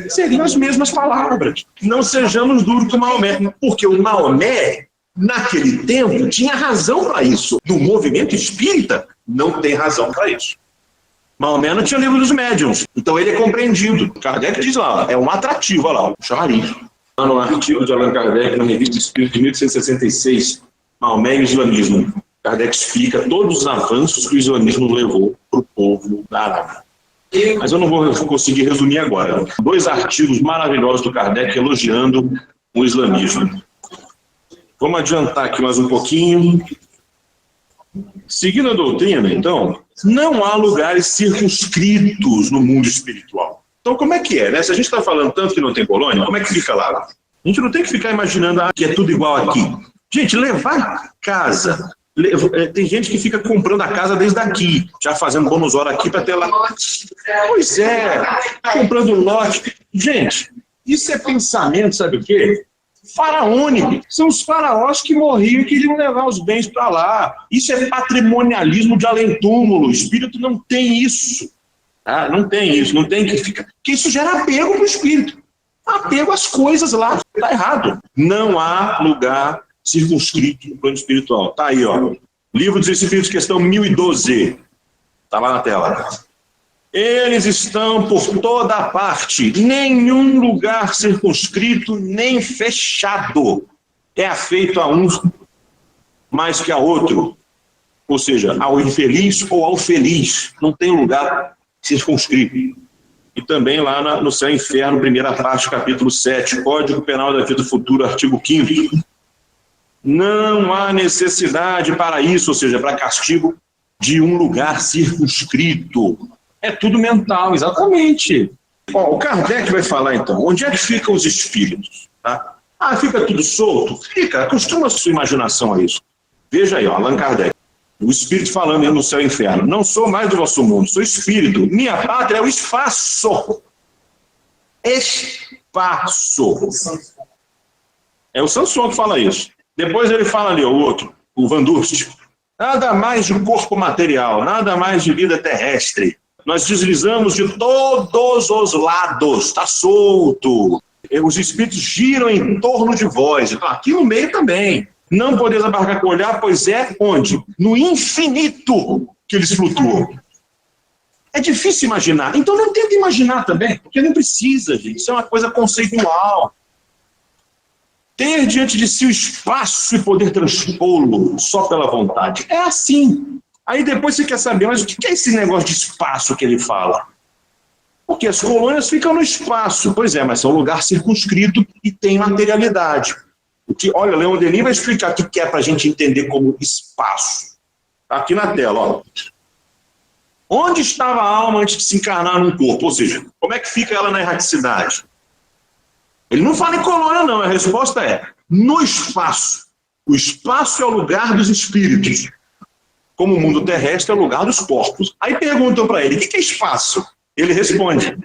Seriam as mesmas palavras. Não sejamos duros com Maomé. Porque o Maomé, naquele tempo, tinha razão para isso. No movimento espírita, não tem razão para isso. Maomé não tinha livro dos médiuns, então ele é compreendido. Kardec diz lá, é um atrativo, olha lá, um chamariz. No artigo de Allan Kardec, na Revista Espírita de 1866, Maomé e o Islamismo. Kardec explica todos os avanços que o islamismo levou para o povo da Arábia. Mas eu não vou conseguir resumir agora. 2 artigos maravilhosos do Kardec elogiando o islamismo. Vamos adiantar aqui mais um pouquinho. Seguindo a doutrina, então, não há lugares circunscritos no mundo espiritual. Então, como é que é, né? Se a gente está falando tanto que não tem colônia, como é que fica lá? A gente não tem que ficar imaginando que é tudo igual aqui. Gente, levar casa. Tem gente que fica comprando a casa desde aqui, já fazendo bônus hora aqui para ter lá. Pois é, comprando lote. Gente, isso é pensamento, sabe o quê? Faraônico. São os faraós que morriam e queriam levar os bens para lá. Isso é patrimonialismo de além-túmulo. O espírito não tem isso. Não tem isso, não tem que ficar. Porque isso gera apego para o espírito. Apego às coisas lá. Está errado. Não há lugar circunscrito no plano espiritual. Está aí, ó. Livro dos Espíritos, questão 1012. Está lá na tela. Eles estão por toda parte, nenhum lugar circunscrito nem fechado é afeito a um mais que a outro, ou seja, ao infeliz ou ao feliz, não tem lugar circunscrito. E também lá no Céu e Inferno, primeira parte, capítulo 7, Código Penal da Vida Futura, artigo 5º. Não há necessidade para isso, ou seja, para castigo de um lugar circunscrito. É tudo mental, exatamente. Ó, o Kardec vai falar, então, onde é que ficam os espíritos? Tá? Fica tudo solto? Fica, acostuma a sua imaginação a isso. Veja aí, ó, Allan Kardec. O espírito falando aí no Céu e Inferno. Não sou mais do vosso mundo, sou espírito. Minha pátria é o espaço. Espaço. É o Sanson que fala isso. Depois ele fala ali, o outro, o Van Durst. Nada mais de corpo material, nada mais de vida terrestre. Nós deslizamos de todos os lados, está solto. Os espíritos giram em torno de vós. Então, aqui no meio também. Não podeis abarcar com o olhar, pois é onde? No infinito que eles flutuam. É difícil imaginar. Então não tenta imaginar também, porque não precisa, gente. Isso é uma coisa conceitual. Ter diante de si o espaço e poder transpô-lo só pela vontade. É assim. Aí depois você quer saber, mas o que é esse negócio de espaço que ele fala? Porque as colônias ficam no espaço. Pois é, mas são um lugar circunscrito e tem materialidade. Olha, Leon Denis vai explicar o que é para a gente entender como espaço. Tá aqui na tela, ó. Onde estava a alma antes de se encarnar num corpo? Ou seja, como é que fica ela na erraticidade? Ele não fala em colônia, não. A resposta é no espaço. O espaço é o lugar dos espíritos. Como o mundo terrestre é o lugar dos corpos. Aí perguntam para ele, o que é espaço? Ele responde,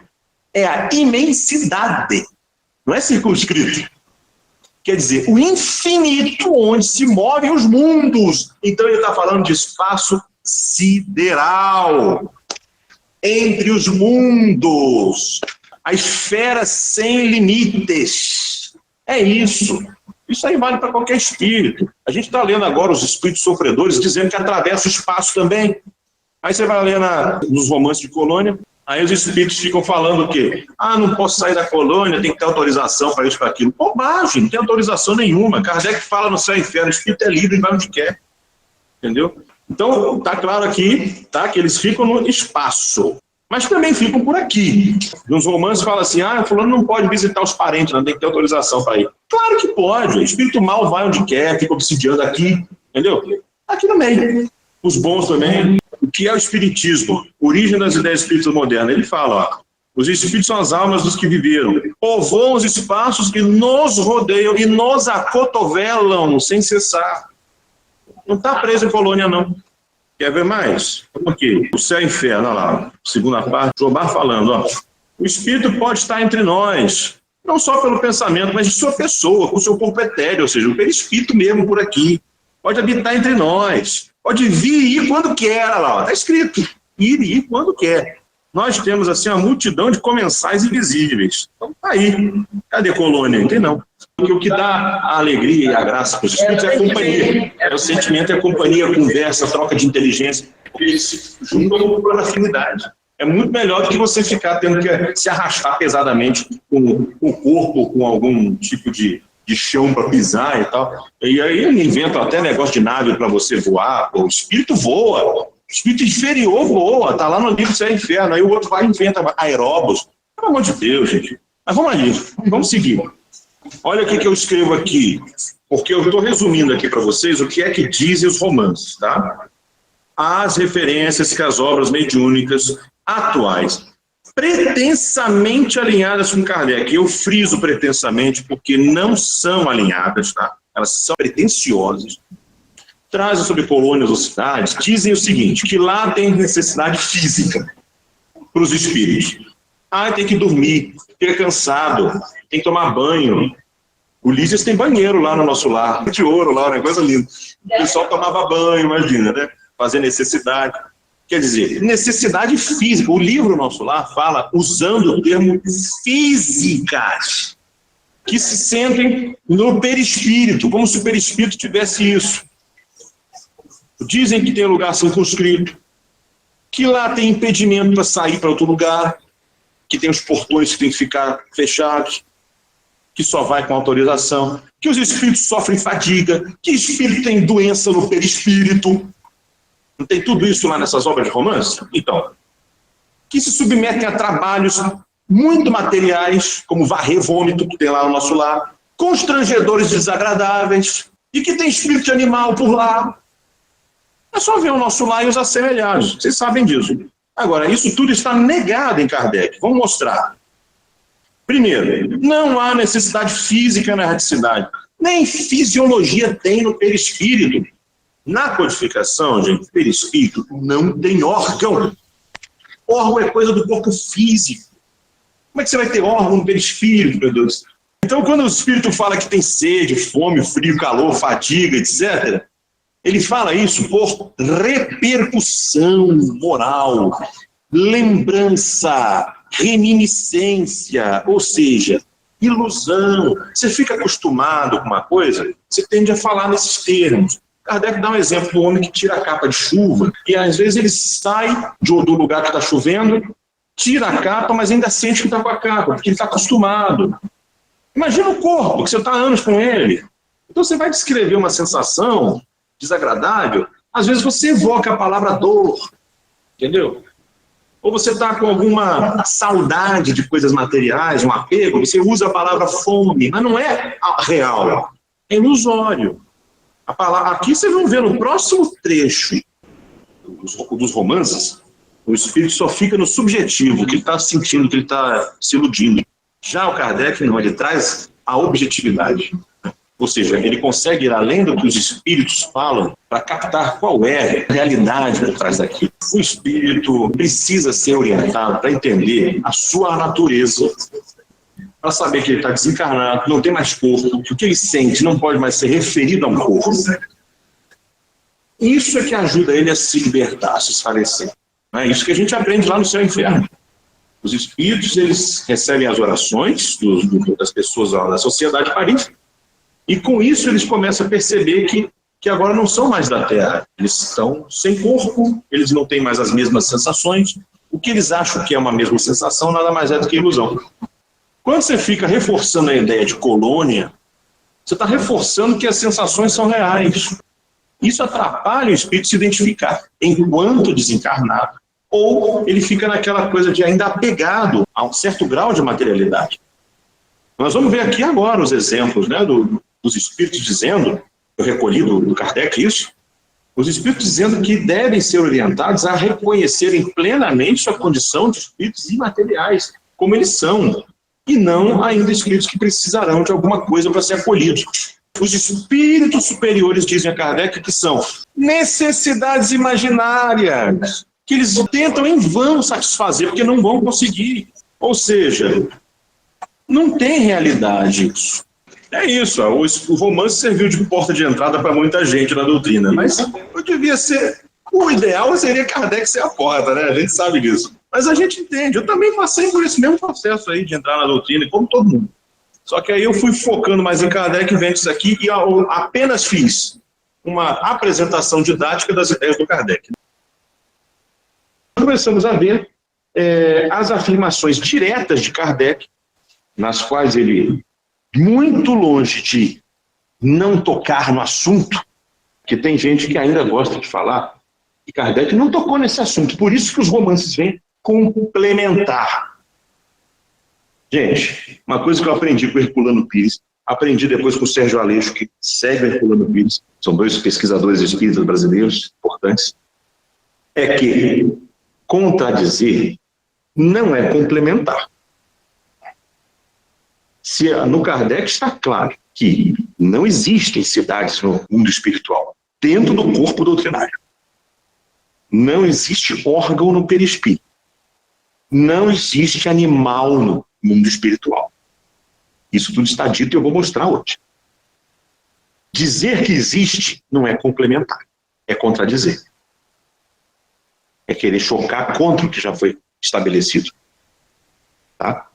é a imensidade. Não é circunscrito. Quer dizer, o infinito onde se movem os mundos. Então ele está falando de espaço sideral. Entre os mundos. A esfera sem limites. É isso. Isso aí vale para qualquer espírito. A gente está lendo agora os espíritos sofredores dizendo que atravessa o espaço também. Aí você vai ler nos romances de colônia, Aí os espíritos ficam falando o quê? Ah, não posso sair da colônia, tem que ter autorização para isso, para aquilo. Bobagem, não tem autorização nenhuma. Kardec fala no céu e inferno, o espírito é livre e vai onde quer. Entendeu? Então, está claro aqui, tá, que eles ficam no espaço, mas também ficam por aqui. Nos romances fala assim, fulano não pode visitar os parentes, não tem que ter autorização para ir. Claro que pode, o espírito mal vai onde quer, fica obsidiando aqui, entendeu? Aqui também. Os bons também. O que é o espiritismo? Origem das ideias espíritas modernas. Ele fala, os espíritos são as almas dos que viveram, povoam os espaços que nos rodeiam e nos acotovelam sem cessar. Não está preso em colônia, não. Quer ver mais? Vamos aqui. O céu e o inferno, olha lá. Segunda parte, Jobá falando, o espírito pode estar entre nós, não só pelo pensamento, mas de sua pessoa, com o seu corpo etéreo, ou seja, o perispírito mesmo por aqui. Pode habitar entre nós. Pode vir e ir quando quer, olha lá. Está escrito. Ir e ir quando quer. Nós temos, assim, uma multidão de comensais invisíveis. Então, tá aí. Cadê colônia? Não tem, não. Porque o que dá a alegria e a graça para os espíritos é a companhia. É o sentimento, é a companhia, a conversa, a troca de inteligência. Porque eles se juntam por afinidade. É muito melhor do que você ficar tendo que se arrastar pesadamente com o corpo, com algum tipo de chão para pisar e tal. E aí ele inventa até negócio de nave para você voar. O espírito voa. O espírito inferior voa. Está lá no livro Céu e Inferno. Aí o outro vai e inventa aeróbus. Pelo amor de Deus, gente. Mas vamos ali. Vamos seguir. Olha o que eu escrevo aqui. Porque eu estou resumindo aqui para vocês o que é que dizem os romances, tá? As referências que as obras mediúnicas atuais pretensamente alinhadas com Kardec. Eu friso pretensamente porque não são alinhadas, tá? Elas são pretensiosas. Trazem sobre colônias ou cidades, dizem o seguinte, que lá tem necessidade física para os espíritos. Tem que dormir, fica cansado, tem que tomar banho. O Lísias tem banheiro lá no nosso lar, de ouro lá, né? Coisa linda. O pessoal tomava banho, imagina, né? Fazer necessidade. Quer dizer, necessidade física. O livro Nosso Lar fala usando o termo físicas, que se sentem no perispírito, como se o perispírito tivesse isso. Dizem que tem lugar circunscrito, que lá tem impedimento para sair para outro lugar, que tem os portões que tem que ficar fechados, que só vai com autorização, que os espíritos sofrem fadiga, que o espírito tem doença no perispírito. Não tem tudo isso lá nessas obras de romance? Então, que se submetem a trabalhos muito materiais, como varrer vômito, que tem lá no Nosso Lar, constrangedores desagradáveis, e que tem espírito animal por lá. É só ver o Nosso Lar e os assemelhados. Vocês sabem disso. Agora, isso tudo está negado em Kardec. Vamos mostrar. Primeiro, não há necessidade física na erraticidade. Nem fisiologia tem no perispírito. Na codificação, gente, perispírito não tem órgão. Órgão é coisa do corpo físico. Como é que você vai ter órgão no perispírito, meu Deus? Então, quando o espírito fala que tem sede, fome, frio, calor, fadiga, etc., ele fala isso por repercussão moral, lembrança, reminiscência, ou seja, ilusão. Você fica acostumado com uma coisa, você tende a falar nesses termos. Kardec dá um exemplo do homem que tira a capa de chuva e às vezes ele sai do lugar que está chovendo, tira a capa, mas ainda sente que está com a capa, porque ele está acostumado. Imagina o corpo, que você está há anos com ele. Então você vai descrever uma sensação desagradável, às vezes você evoca a palavra dor, entendeu? Ou você está com alguma saudade de coisas materiais, um apego, você usa a palavra fome, mas não é real, é ilusório. A palavra, aqui vocês vão ver no próximo trecho dos romances, o espírito só fica no subjetivo, que ele está sentindo, que ele está se iludindo. Já o Kardec não, ele traz a objetividade. Ou seja, ele consegue ir além do que os espíritos falam para captar qual é a realidade por trás daquilo. O espírito precisa ser orientado para entender a sua natureza, para saber que ele está desencarnado, não tem mais corpo, que o que ele sente não pode mais ser referido a um corpo. Isso é que ajuda ele a se libertar, a se esclarecer. É isso que a gente aprende lá no Céu e Inferno. Os espíritos, eles recebem as orações das pessoas da sociedade de Paris, e com isso eles começam a perceber que agora não são mais da Terra. Eles estão sem corpo, eles não têm mais as mesmas sensações, o que eles acham que é uma mesma sensação nada mais é do que ilusão. Quando você fica reforçando a ideia de colônia, você está reforçando que as sensações são reais. Isso atrapalha o espírito se identificar enquanto desencarnado, ou ele fica naquela coisa de ainda apegado a um certo grau de materialidade. Nós vamos ver aqui agora os exemplos, né, dos espíritos dizendo, eu recolhi do Kardec isso, os espíritos dizendo que devem ser orientados a reconhecerem plenamente sua condição de espíritos imateriais, como eles são, e não ainda espíritos que precisarão de alguma coisa para ser acolhidos. Os espíritos superiores, dizem a Kardec, que são necessidades imaginárias, que eles tentam em vão satisfazer, porque não vão conseguir. Ou seja, não tem realidade isso. É isso, o romance serviu de porta de entrada para muita gente na doutrina, mas devia ser, o ideal seria Kardec ser a porta, né? A gente sabe disso. Mas a gente entende, eu também passei por esse mesmo processo aí de entrar na doutrina, como todo mundo. Só que aí eu fui focando mais em Kardec, vendo isso aqui, e apenas fiz uma apresentação didática das ideias do Kardec. Começamos a ver as afirmações diretas de Kardec, nas quais ele, muito longe de não tocar no assunto, que tem gente que ainda gosta de falar, e Kardec não tocou nesse assunto, por isso que os romances vêm complementar. Gente, uma coisa que eu aprendi com o Herculano Pires, aprendi depois com o Sérgio Aleixo, que segue o Herculano Pires, são dois pesquisadores espíritas brasileiros importantes, é que contradizer não é complementar. No Kardec está claro que não existem cidades no mundo espiritual, dentro do corpo doutrinário. Não existe órgão no perispírito. Não existe animal no mundo espiritual. Isso tudo está dito e eu vou mostrar hoje. Dizer que existe não é complementar, é contradizer. É querer chocar contra o que já foi estabelecido. Tá?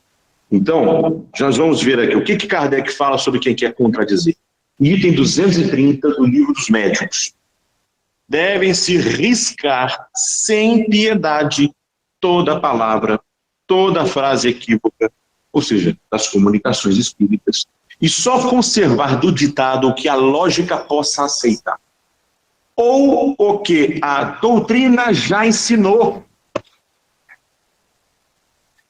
Então, nós vamos ver aqui o que Kardec fala sobre quem quer contradizer. Item 230 do Livro dos Médiuns. Devem-se riscar sem piedade toda palavra, toda frase equívoca, ou seja, das comunicações espíritas, e só conservar do ditado o que a lógica possa aceitar, ou o que a doutrina já ensinou.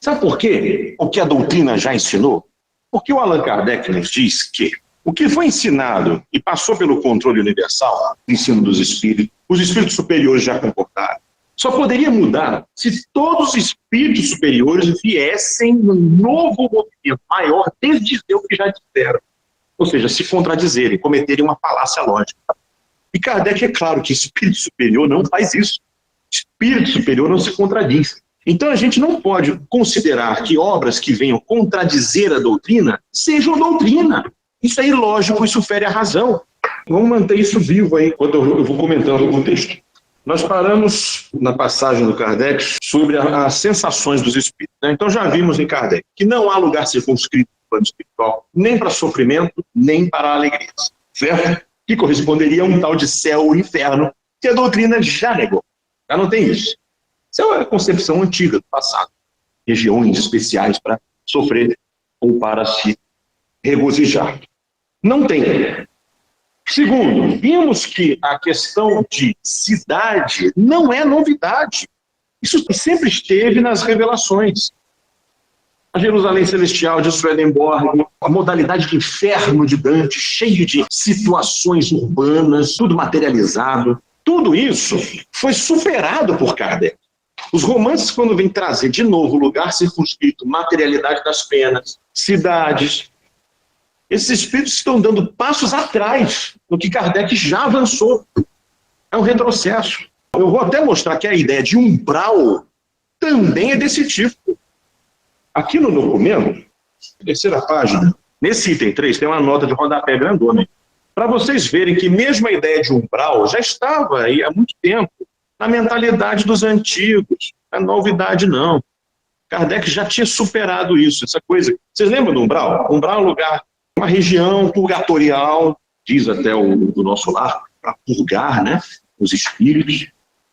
Sabe por quê? O que a doutrina já ensinou? Porque o Allan Kardec nos diz que o que foi ensinado e passou pelo controle universal, o ensino dos espíritos, os espíritos superiores já comportaram, só poderia mudar se todos os espíritos superiores viessem num novo movimento maior, desdizer o que já disseram. Ou seja, se contradizerem, cometerem uma falácia lógica. E Kardec é claro que espírito superior não faz isso. Espírito superior não se contradiz. Então a gente não pode considerar que obras que venham contradizer a doutrina sejam doutrina. Isso é ilógico, isso fere a razão. Vamos manter isso vivo aí, enquanto eu vou comentando o texto. Nós paramos na passagem do Kardec sobre as sensações dos espíritos, né? Então já vimos em Kardec que não há lugar circunscrito no plano espiritual, nem para sofrimento, nem para alegria. Certo? Que corresponderia a um tal de céu ou inferno, que a doutrina já negou. Já não tem isso. Isso é uma concepção antiga do passado. Regiões especiais para sofrer ou para se regozijar. Não tem. Segundo, vimos que a questão de cidade não é novidade. Isso sempre esteve nas revelações. A Jerusalém Celestial de Swedenborg, a modalidade de inferno de Dante, cheio de situações urbanas, tudo materializado. Tudo isso foi superado por Kardec. Os romances, quando vêm trazer de novo lugar circunscrito, materialidade das penas, cidades, esses espíritos estão dando passos atrás no que Kardec já avançou. É um retrocesso. Eu vou até mostrar que a ideia de umbral também é desse tipo. Aqui no documento, terceira página, nesse item 3, tem uma nota de rodapé grandona. Para vocês verem que mesmo a ideia de umbral já estava aí há muito tempo na mentalidade dos antigos. Não é novidade, não. Kardec já tinha superado isso, essa coisa. Vocês lembram do umbral? Umbral é um lugar, uma região purgatorial, diz até do nosso lar, para purgar, né, os espíritos.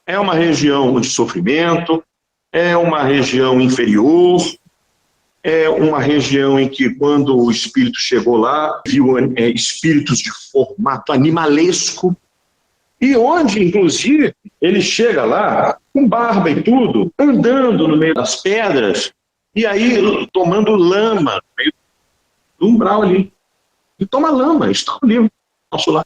É uma região de sofrimento, é uma região inferior, é uma região em que, quando o espírito chegou lá, viu espíritos de formato animalesco, e onde, inclusive, ele chega lá, com barba e tudo, andando no meio das pedras, e aí tomando lama, no meio do umbral ali. E toma lama, está no livro nosso lá.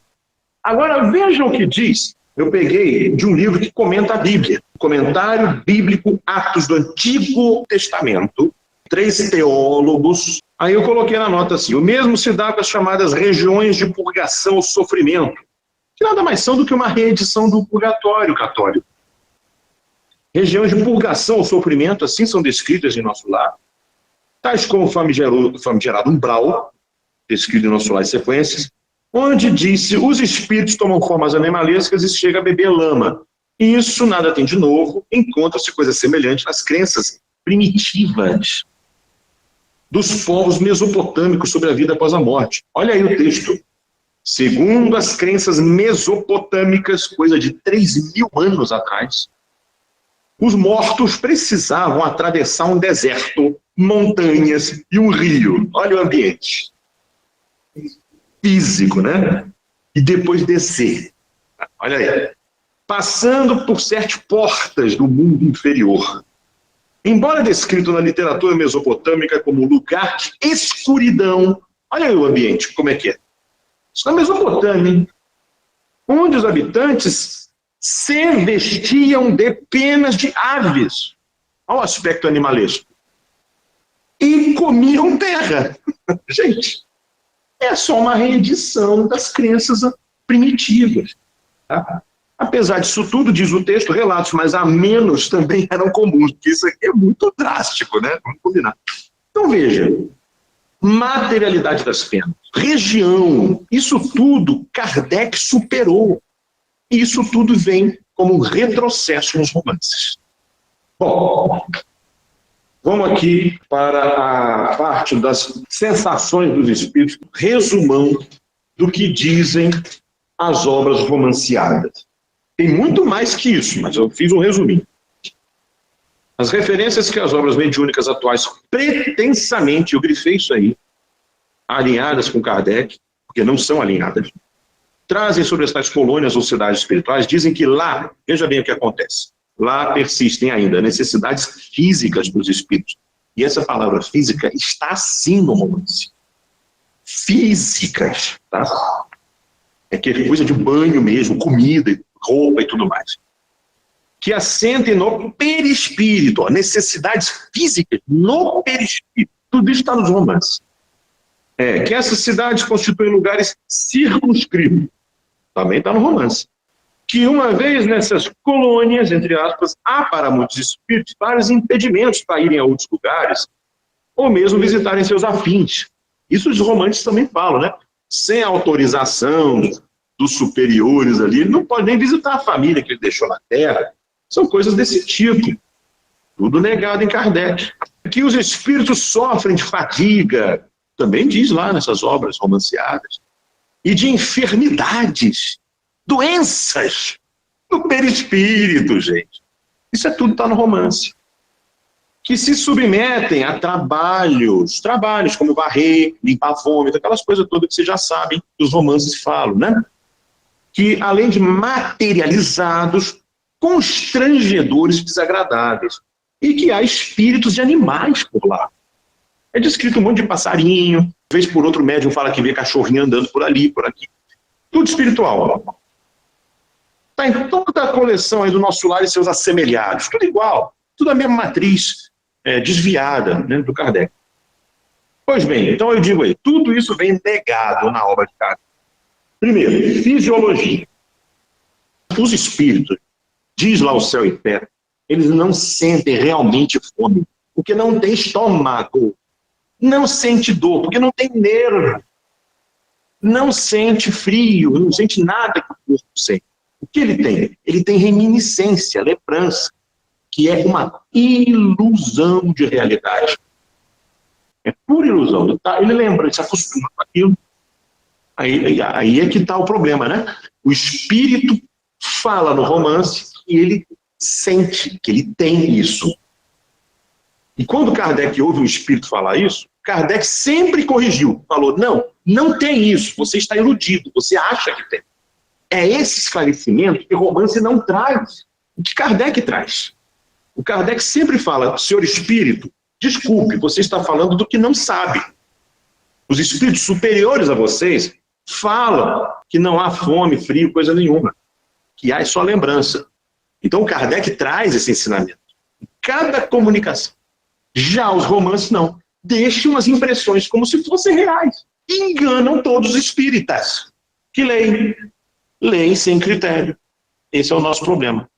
Agora, vejam o que diz. Eu peguei de um livro que comenta a Bíblia. Comentário Bíblico Atos do Antigo Testamento. 3 teólogos. Aí eu coloquei na nota assim: o mesmo se dá com as chamadas regiões de purgação ou sofrimento, que nada mais são do que uma reedição do purgatório católico. Regiões de purgação ou sofrimento, assim são descritas em nosso lar, tais como o famigerado umbral, descrito em nosso lar em sequências, onde disse: os espíritos tomam formas animalescas e chega a beber lama. E isso nada tem de novo, encontra-se coisa semelhante nas crenças primitivas dos povos mesopotâmicos sobre a vida após a morte. Olha aí o texto. Segundo as crenças mesopotâmicas, coisa de 3.000 anos atrás, os mortos precisavam atravessar um deserto, montanhas e um rio. Olha o ambiente físico, né? E depois descer. Olha aí. Passando por 7 portas do mundo inferior. Embora descrito na literatura mesopotâmica como lugar de escuridão, olha aí o ambiente, como é que é. Isso na Mesopotâmia, hein? Onde os habitantes se vestiam de penas de aves, ao aspecto animalesco, e comiam terra. Gente, é só uma reedição das crenças primitivas. Tá? Apesar disso tudo, diz o texto, relatos mais amenos também eram comuns, porque isso aqui é muito drástico, né? Vamos combinar. Então veja, materialidade das penas, região, isso tudo Kardec superou. E isso tudo vem como um retrocesso nos romances. Bom, vamos aqui para a parte das sensações dos espíritos, resumão do que dizem as obras romanceadas. Tem muito mais que isso, mas eu fiz um resuminho. As referências que as obras mediúnicas atuais pretensamente, eu grifei isso aí, alinhadas com Kardec, porque não são alinhadas, trazem sobre as tais colônias ou cidades espirituais, dizem que lá, veja bem o que acontece, lá persistem ainda necessidades físicas dos espíritos. E essa palavra física está sim no romance. Físicas, tá? É que é coisa de banho mesmo, comida, roupa e tudo mais. Que assentem no perispírito, ó, necessidades físicas no perispírito. Tudo isso está nos romances. Que essas cidades constituem lugares circunscritos. Também está no romance. Que uma vez nessas colônias, entre aspas, há para muitos espíritos vários impedimentos para irem a outros lugares, ou mesmo visitarem seus afins. Isso os romances também falam, né? Sem autorização dos superiores ali, ele não pode nem visitar a família que ele deixou na Terra. São coisas desse tipo. Tudo negado em Kardec. Que os espíritos sofrem de fadiga, também diz lá nessas obras romanceadas, e de enfermidades, doenças no perispírito, gente. Isso é tudo está no romance. Que se submetem a trabalhos como varrer, limpar vômito, aquelas coisas todas que vocês já sabem que os romances falam, né? Que, além de materializados, constrangedores, desagradáveis. E que há espíritos de animais por lá. É descrito um monte de passarinho, vez por outro médium fala que vê cachorrinho andando por ali, por aqui. Tudo espiritual. Está em toda a coleção aí do Nosso Lar e seus assemelhados. Tudo igual, tudo a mesma matriz desviada, né, do Kardec. Pois bem, então eu digo aí, tudo isso vem negado na obra de Kardec. Primeiro, fisiologia. Os espíritos, diz lá o Céu e Terra, eles não sentem realmente fome, porque não tem estômago. Não sente dor, porque não tem nervo. Não sente frio, não sente nada que o corpo sente. O que ele tem? Ele tem reminiscência, lembrança, que é uma ilusão de realidade. É pura ilusão. Ele lembra, ele se acostuma com aquilo. Aí é que está o problema, né? O espírito fala no romance que ele sente, que ele tem isso. E quando Kardec ouve um espírito falar isso, Kardec sempre corrigiu, falou, não tem isso, você está iludido, você acha que tem. É esse esclarecimento que o romance não traz, o que Kardec traz. O Kardec sempre fala, senhor espírito, desculpe, você está falando do que não sabe. Os espíritos superiores a vocês falam que não há fome, frio, coisa nenhuma, que há só lembrança. Então, Kardec traz esse ensinamento. Cada comunicação. Já os romances, não. Deixam as impressões como se fossem reais. E enganam todos os espíritas que leem sem critério. Esse é o nosso problema.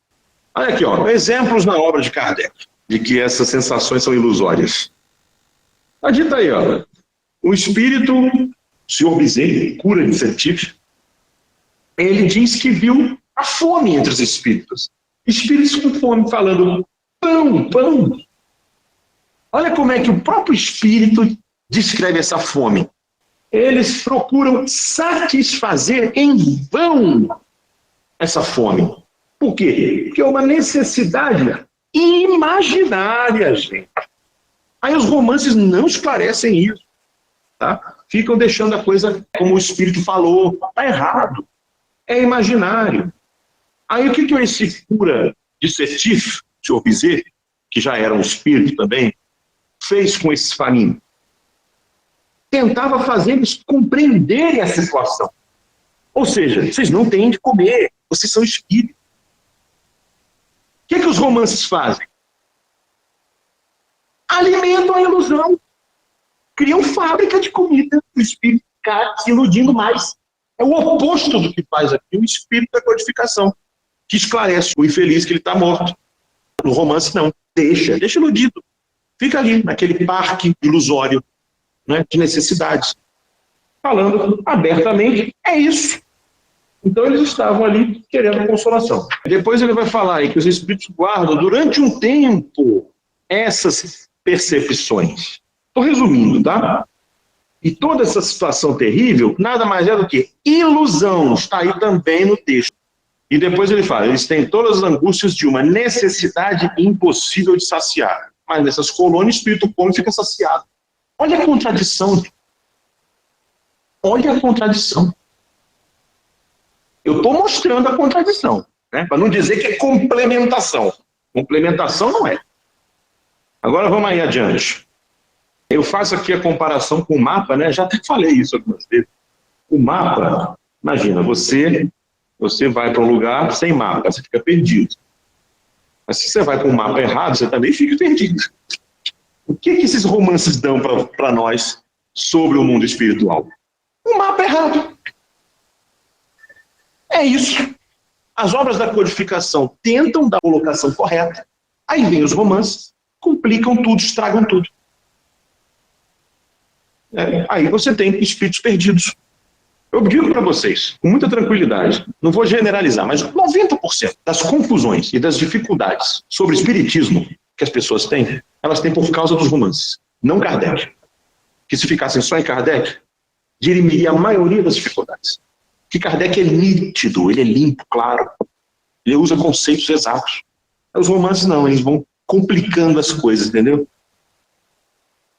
Olha aqui, ó, exemplos na obra de Kardec, de que essas sensações são ilusórias. Tá dito aí, ó. O espírito, o senhor Bezerra, cura de científico, ele diz que viu a fome entre os espíritos. Espíritos com fome, falando, pão. Olha como é que o próprio espírito descreve essa fome. Eles procuram satisfazer em vão essa fome. Por quê? Porque é uma necessidade imaginária, gente. Aí os romances não esclarecem isso. Tá? Ficam deixando a coisa como o espírito falou. Está errado. É imaginário. Aí o que esse cura de Setif, o senhor Bezerra, que já era um espírito também, fez com esses famintos? Tentava fazer eles compreenderem a situação. Ou seja, vocês não têm de comer, vocês são espíritos. O que os romances fazem? Alimentam a ilusão. Criam fábrica de comida, o espírito fica se iludindo mais. É o oposto do que faz aqui o espírito da codificação, que esclarece o infeliz que ele está morto. No romance, não. Deixa iludido. Fica ali, naquele parque ilusório, né, de necessidades. Falando abertamente, é isso. Então eles estavam ali querendo consolação. Depois ele vai falar aí que os espíritos guardam durante um tempo essas percepções. Estou resumindo, tá? E toda essa situação terrível, nada mais é do que ilusão, está aí também no texto. E depois ele fala, eles têm todas as angústias de uma necessidade impossível de saciar. Mas nessas colônias, o espírito come e fica saciado. Olha a contradição. Olha a contradição. Eu estou mostrando a contradição, né? Para não dizer que é complementação. Complementação não é. Agora vamos aí adiante. Eu faço aqui a comparação com o mapa, né? Já até falei isso algumas vezes. O mapa, imagina, você vai para um lugar sem mapa, você fica perdido. Mas se você vai com o mapa errado, você também fica perdido. O que esses romances dão para nós sobre o mundo espiritual? Um mapa errado. É isso. As obras da codificação tentam dar a colocação correta. Aí vem os romances, complicam tudo, estragam tudo. Aí você tem espíritos perdidos. Eu digo para vocês, com muita tranquilidade, não vou generalizar, mas 90% das confusões e das dificuldades sobre o espiritismo que as pessoas têm, elas têm por causa dos romances, não Kardec. Que se ficassem só em Kardec, dirimiria a maioria das dificuldades. Que Kardec é nítido, ele é limpo, claro. Ele usa conceitos exatos. Os romances não, eles vão complicando as coisas, entendeu?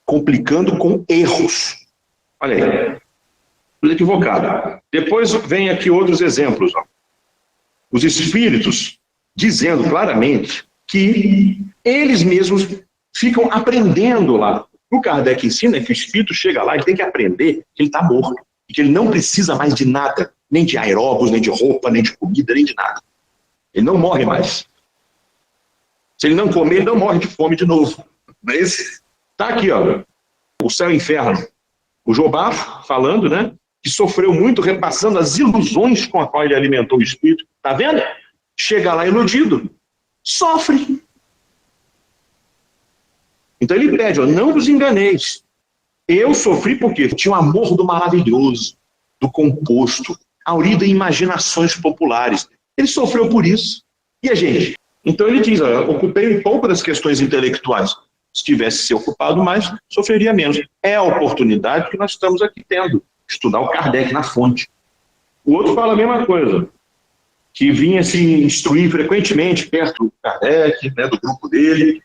Complicando com erros. Olha aí. Tudo equivocado. Depois vem aqui outros exemplos. Ó. Os espíritos dizendo claramente que eles mesmos ficam aprendendo lá. O Kardec ensina que o espírito chega lá e tem que aprender que ele está morto. E que ele não precisa mais de nada. Nem de aeróbus, nem de roupa, nem de comida, nem de nada. Ele não morre mais. Se ele não comer, ele não morre de fome de novo. Não é esse? Tá aqui, ó. O céu e o inferno. O Jobaf falando, né? Que sofreu muito repassando as ilusões com a qual ele alimentou o espírito. Tá vendo? Chega lá iludido. Sofre. Então ele pede, ó, não vos enganeis. Eu sofri porque tinha um amor do maravilhoso, do composto, aurido em imaginações populares. Ele sofreu por isso. E a gente? Então ele diz, ó, ocupei um pouco das questões intelectuais. Se tivesse se ocupado mais, sofreria menos. É a oportunidade que nós estamos aqui tendo. Estudar o Kardec na fonte. O outro fala a mesma coisa. Que vinha se instruir frequentemente perto do Kardec, né, do grupo dele.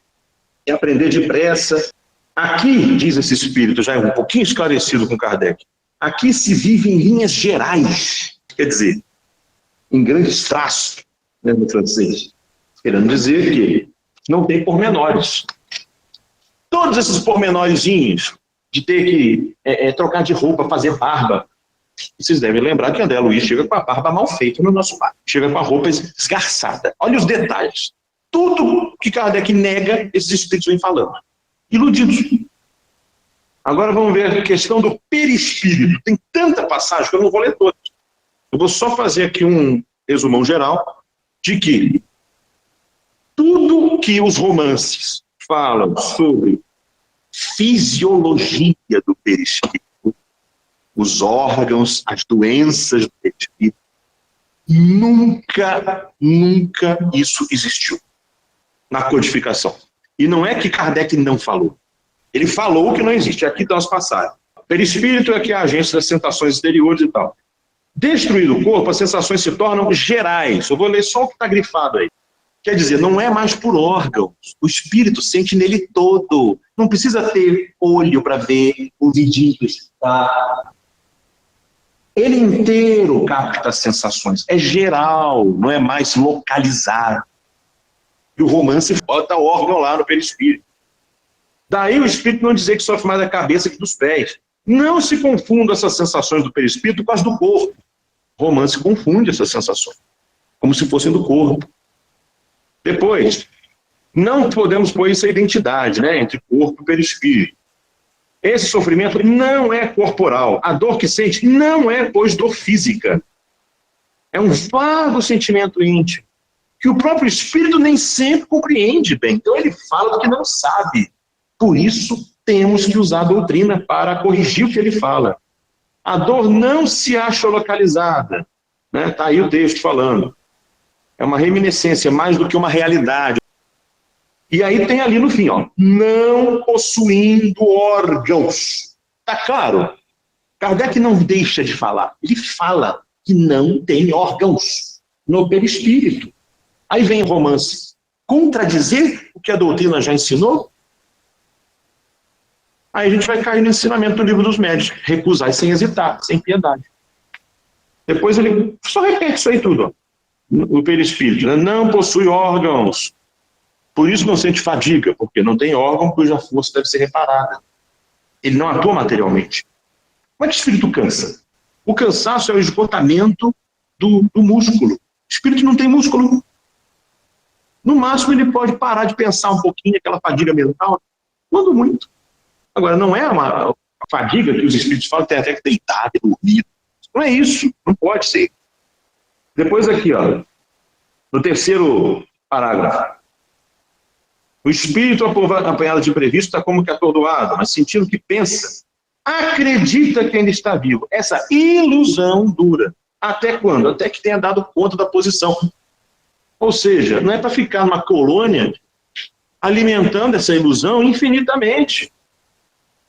e aprender depressa. Aqui, diz esse espírito, já é um pouquinho esclarecido com Kardec, aqui se vive em linhas gerais, quer dizer, em grandes traços, né, no francês, querendo dizer que não tem pormenores. Todos esses pormenorzinhos de ter que trocar de roupa, fazer barba. Vocês devem lembrar que André Luiz chega com a barba mal feita no nosso bar. Chega com a roupa esgarçada. Olha os detalhes. Tudo que Kardec nega, esses espíritos vêm falando. Iludidos. Agora vamos ver a questão do perispírito. Tem tanta passagem que eu não vou ler todas. Eu vou só fazer aqui um resumão geral de que tudo que os romances falam sobre fisiologia do perispírito, os órgãos, as doenças do perispírito, nunca isso existiu na codificação. E não é que Kardec não falou. Ele falou que não existe. Aqui estão as passagens. Perispírito é que é a agência das sensações exteriores e tal. Destruído o corpo, as sensações se tornam gerais. Eu vou ler só o que está grifado aí. Quer dizer, não é mais por órgãos. O espírito sente nele todo. Não precisa ter olho para ver, ouvidinho para escutar. Ele inteiro capta as sensações. É geral, não é mais localizado. E o romance bota órgão lá no perispírito. Daí o espírito não dizer que sofre mais da cabeça que dos pés. Não se confunda essas sensações do perispírito com as do corpo. O romance confunde essas sensações, como se fossem do corpo. Depois, não podemos pôr essa identidade, né, entre corpo e perispírito. Esse sofrimento não é corporal. A dor que sente não é, pois, dor física. É um vago sentimento íntimo, que o próprio espírito nem sempre compreende bem. Então ele fala do que não sabe. Por isso, temos que usar a doutrina para corrigir o que ele fala. A dor não se acha localizada. Né? Está aí o texto falando. É uma reminiscência, mais do que uma realidade. E aí tem ali no fim, ó, não possuindo órgãos. Tá claro? Kardec não deixa de falar. Ele fala que não tem órgãos no perispírito. Aí vem o romance. Contradizer o que a doutrina já ensinou? Aí a gente vai cair no ensinamento do Livro dos Médiuns. Recusar sem hesitar, sem piedade. Depois ele só repete isso aí tudo. Ó. O perispírito, né? Não possui órgãos. Por isso não sente fadiga, porque não tem órgão cuja força deve ser reparada. Ele não atua materialmente. Como é que o espírito cansa? O cansaço é o esgotamento do músculo. O espírito não tem músculo. No máximo ele pode parar de pensar um pouquinho, aquela fadiga mental, quando muito. Agora, não é uma fadiga que os espíritos falam, tem até que deitar, ter dormido. Não é isso, não pode ser. Depois aqui, ó, no terceiro parágrafo. O espírito apanhado de imprevisto está como que atordoado, mas sentindo que pensa, acredita que ainda está vivo. Essa ilusão dura. Até quando? Até que tenha dado conta da posição. Ou seja, não é para ficar numa colônia alimentando essa ilusão infinitamente.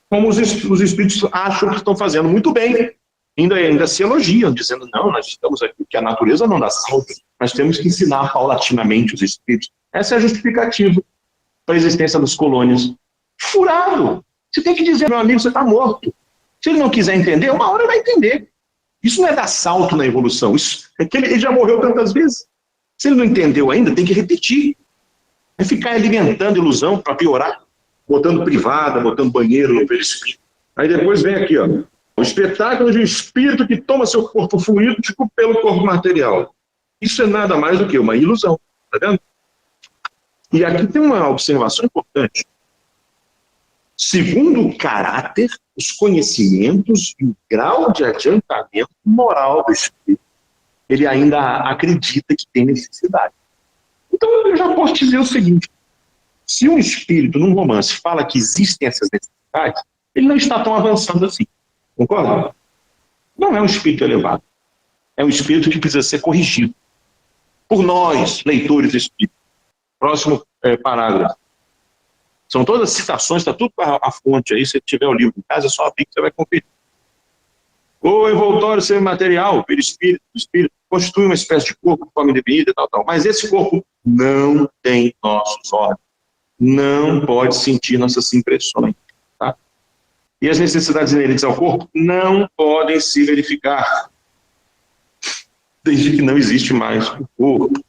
Como os espíritos acham que estão fazendo muito bem. Ainda se elogiam, dizendo, não, nós estamos aqui, que a natureza não dá salto. Nós temos que ensinar paulatinamente os espíritos. Essa é a justificativa para a existência das colônias. Furado! Você tem que dizer, meu amigo, você está morto. Se ele não quiser entender, uma hora ele vai entender. Isso não é dar salto na evolução. Isso é que ele já morreu tantas vezes. Se ele não entendeu ainda, tem que repetir. É ficar alimentando ilusão para piorar. Botando privada, botando banheiro no perispírito. Aí depois vem aqui, ó. O espetáculo de um espírito que toma seu corpo fluídico pelo corpo material. Isso é nada mais do que uma ilusão. Tá vendo? E aqui tem uma observação importante. Segundo o caráter, os conhecimentos e o grau de adiantamento moral do espírito, ele ainda acredita que tem necessidade. Então eu já posso dizer o seguinte, se um espírito num romance fala que existem essas necessidades, ele não está tão avançado assim. Concorda? Não é um espírito elevado. É um espírito que precisa ser corrigido. Por nós, leitores espíritos. Próximo parágrafo. São todas citações, está tudo a fonte aí. Se tiver o livro em casa, é só abrir que você vai conferir. O envoltório semimaterial, pelo espírito, o espírito, constitui uma espécie de corpo de forma indefinida e tal. Mas esse corpo não tem nossos órgãos. não pode sentir nossas impressões. Tá? E as necessidades inerentes ao corpo não podem se verificar, desde que não existe mais o corpo.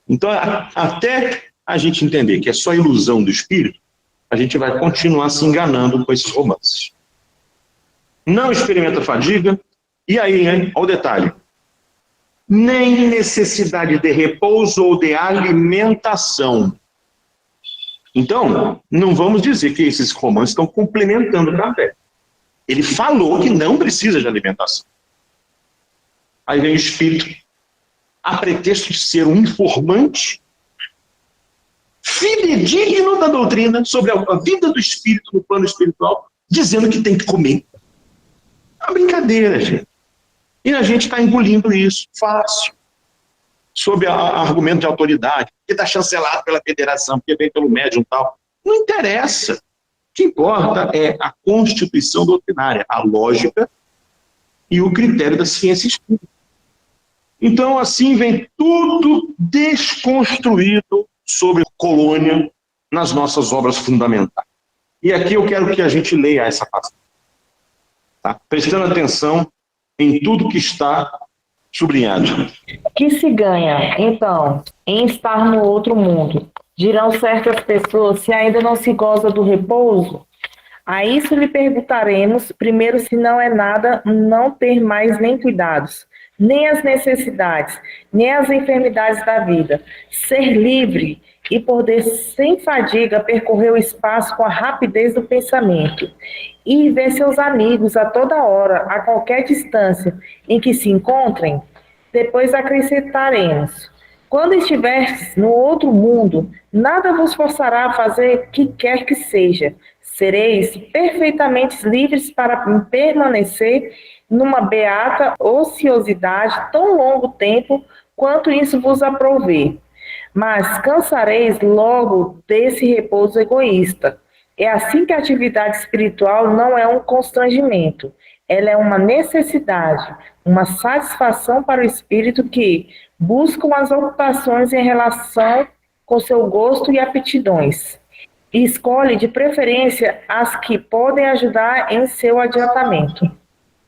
Então, até a gente entender que é só ilusão do espírito, a gente vai continuar se enganando com esses romances. Não experimenta fadiga, e aí, hein, olha o detalhe, nem necessidade de repouso ou de alimentação. Então, não vamos dizer que esses romances estão complementando o Kardec. Ele falou que não precisa de alimentação. Aí vem o espírito, a pretexto de ser um informante fidedigno da doutrina sobre a vida do espírito no plano espiritual, dizendo que tem que comer. É uma brincadeira, gente. E a gente está engolindo isso, fácil. Sob argumento de autoridade, que está chancelado pela federação, porque vem pelo médium e tal. Não interessa. O que importa é a constituição doutrinária, a lógica e o critério da ciência espírita. Então, assim, vem tudo desconstruído sobre colônia nas nossas obras fundamentais. E aqui eu quero que a gente leia essa passagem. Tá? Prestando atenção em tudo que está sublinhado. Que se ganha, então, em estar no outro mundo? Dirão certas pessoas se ainda não se goza do repouso? A isso lhe perguntaremos, primeiro, se não é nada não ter mais nem cuidados, nem as necessidades, nem as enfermidades da vida. Ser livre e poder, sem fadiga, percorrer o espaço com a rapidez do pensamento. E ver seus amigos a toda hora, a qualquer distância em que se encontrem. Depois acrescentaremos: quando estiveres no outro mundo, nada vos forçará a fazer que quer que seja. Sereis perfeitamente livres para permanecer numa beata ociosidade tão longo tempo quanto isso vos aprouver. Mas cansareis logo desse repouso egoísta. É assim que a atividade espiritual não é um constrangimento, ela é uma necessidade, uma satisfação para o espírito que busca as ocupações em relação com seu gosto e aptidões, e escolhe de preferência as que podem ajudar em seu adiantamento.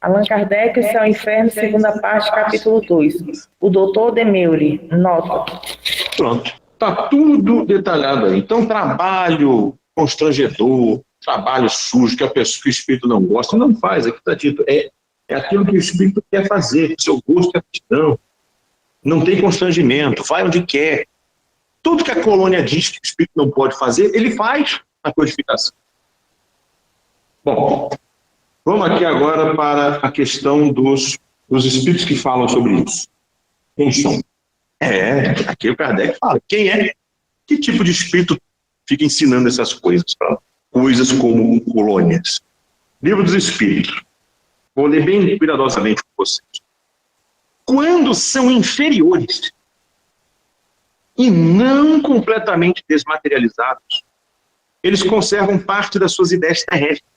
Allan Kardec, O Céu e o Inferno, segunda parte, capítulo 2. O doutor Demeure, nota. Pronto. Está tudo detalhado aí. Então, trabalho constrangedor, trabalho sujo, que o espírito não gosta, não faz. Aqui está dito. É aquilo que o espírito quer fazer, seu gosto e aptidão. Não tem constrangimento, vai onde quer. Tudo que a colônia diz que o espírito não pode fazer, ele faz na codificação. Bom, vamos aqui agora para a questão dos espíritos que falam sobre isso. Quem são? Aqui o Kardec fala. Quem é? Que tipo de espírito fica ensinando essas coisas para coisas como colônias? Livro dos Espíritos. Vou ler bem cuidadosamente com vocês. Quando são inferiores e não completamente desmaterializados, eles conservam parte das suas ideias terrestres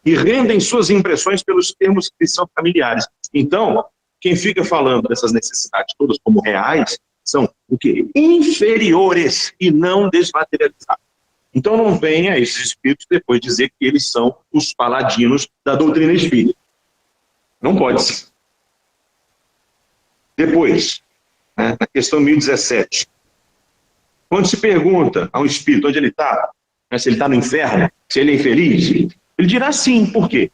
e rendem suas impressões pelos termos que são familiares. Então, quem fica falando dessas necessidades todas como reais são o quê? Inferiores e não desmaterializados. Então não venha esses espíritos depois dizer que eles são os paladinos da doutrina espírita. Não pode ser. Depois, na questão 1017, quando se pergunta a um espírito onde ele está, se ele está no inferno, se ele é infeliz, ele dirá sim. Por quê?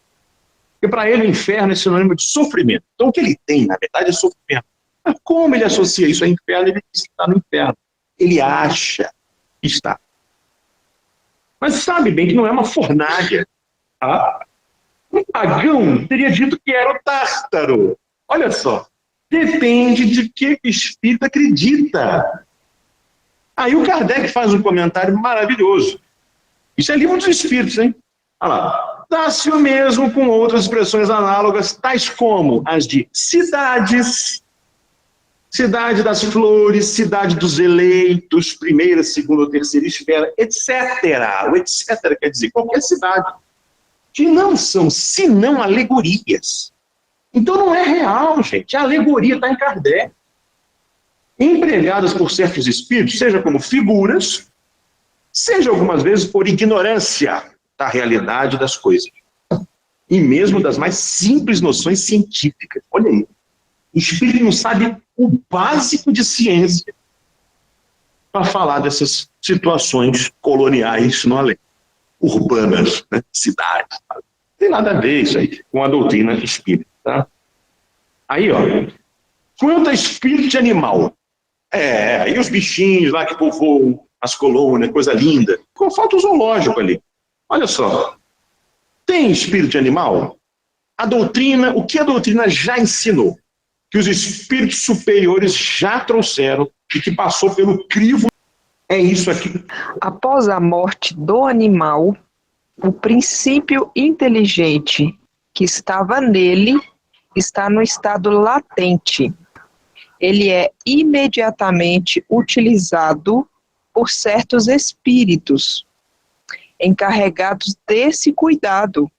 Porque para ele o inferno é sinônimo de sofrimento. Então o que ele tem, na verdade, é sofrimento. Mas como ele associa isso ao inferno, ele diz que está no inferno. Ele acha que está. Mas sabe bem que não é uma fornalha. Tá? Um pagão teria dito que era o Tártaro. Olha só. Depende de que o espírito acredita. Aí o Kardec faz um comentário maravilhoso. Isso é livro dos espíritos, hein? Olha lá. Dá-se o mesmo com outras expressões análogas, tais como as de cidades, cidade das flores, cidade dos eleitos, primeira, segunda ou terceira esfera, etc. O etc. quer dizer qualquer cidade, que não são senão alegorias. Então não é real, gente. A alegoria está em Kardec. Empregadas por certos espíritos, seja como figuras, seja algumas vezes por ignorância da realidade das coisas, e mesmo das mais simples noções científicas. Olha aí, o espírito não sabe o básico de ciência para falar dessas situações coloniais no além, urbanas, né? Cidades. Não tem nada a ver isso aí com a doutrina espírita. Tá? Aí, ó, quanto a espírito de animal, aí os bichinhos lá que povoam as colônias, coisa linda, falta o zoológico ali. Olha só, tem espírito de animal? A doutrina, o que a doutrina já ensinou, que os espíritos superiores já trouxeram e que passou pelo crivo, é isso aqui. Após a morte do animal, o princípio inteligente que estava nele está no estado latente. Ele é imediatamente utilizado por certos espíritos encarregados desse cuidado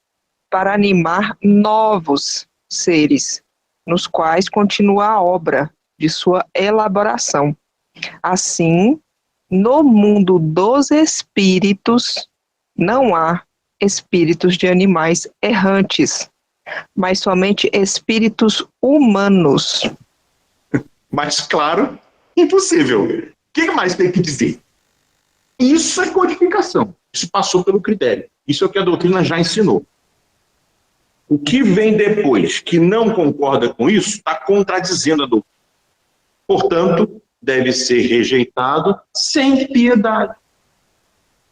para animar novos seres, nos quais continua a obra de sua elaboração. Assim, no mundo dos espíritos, não há espíritos de animais errantes, mas somente espíritos humanos. Mas, claro, impossível. O que mais tem que dizer? Isso é codificação. Isso passou pelo critério. Isso é o que a doutrina já ensinou. O que vem depois, que não concorda com isso, está contradizendo a doutrina. Portanto, deve ser rejeitado sem piedade.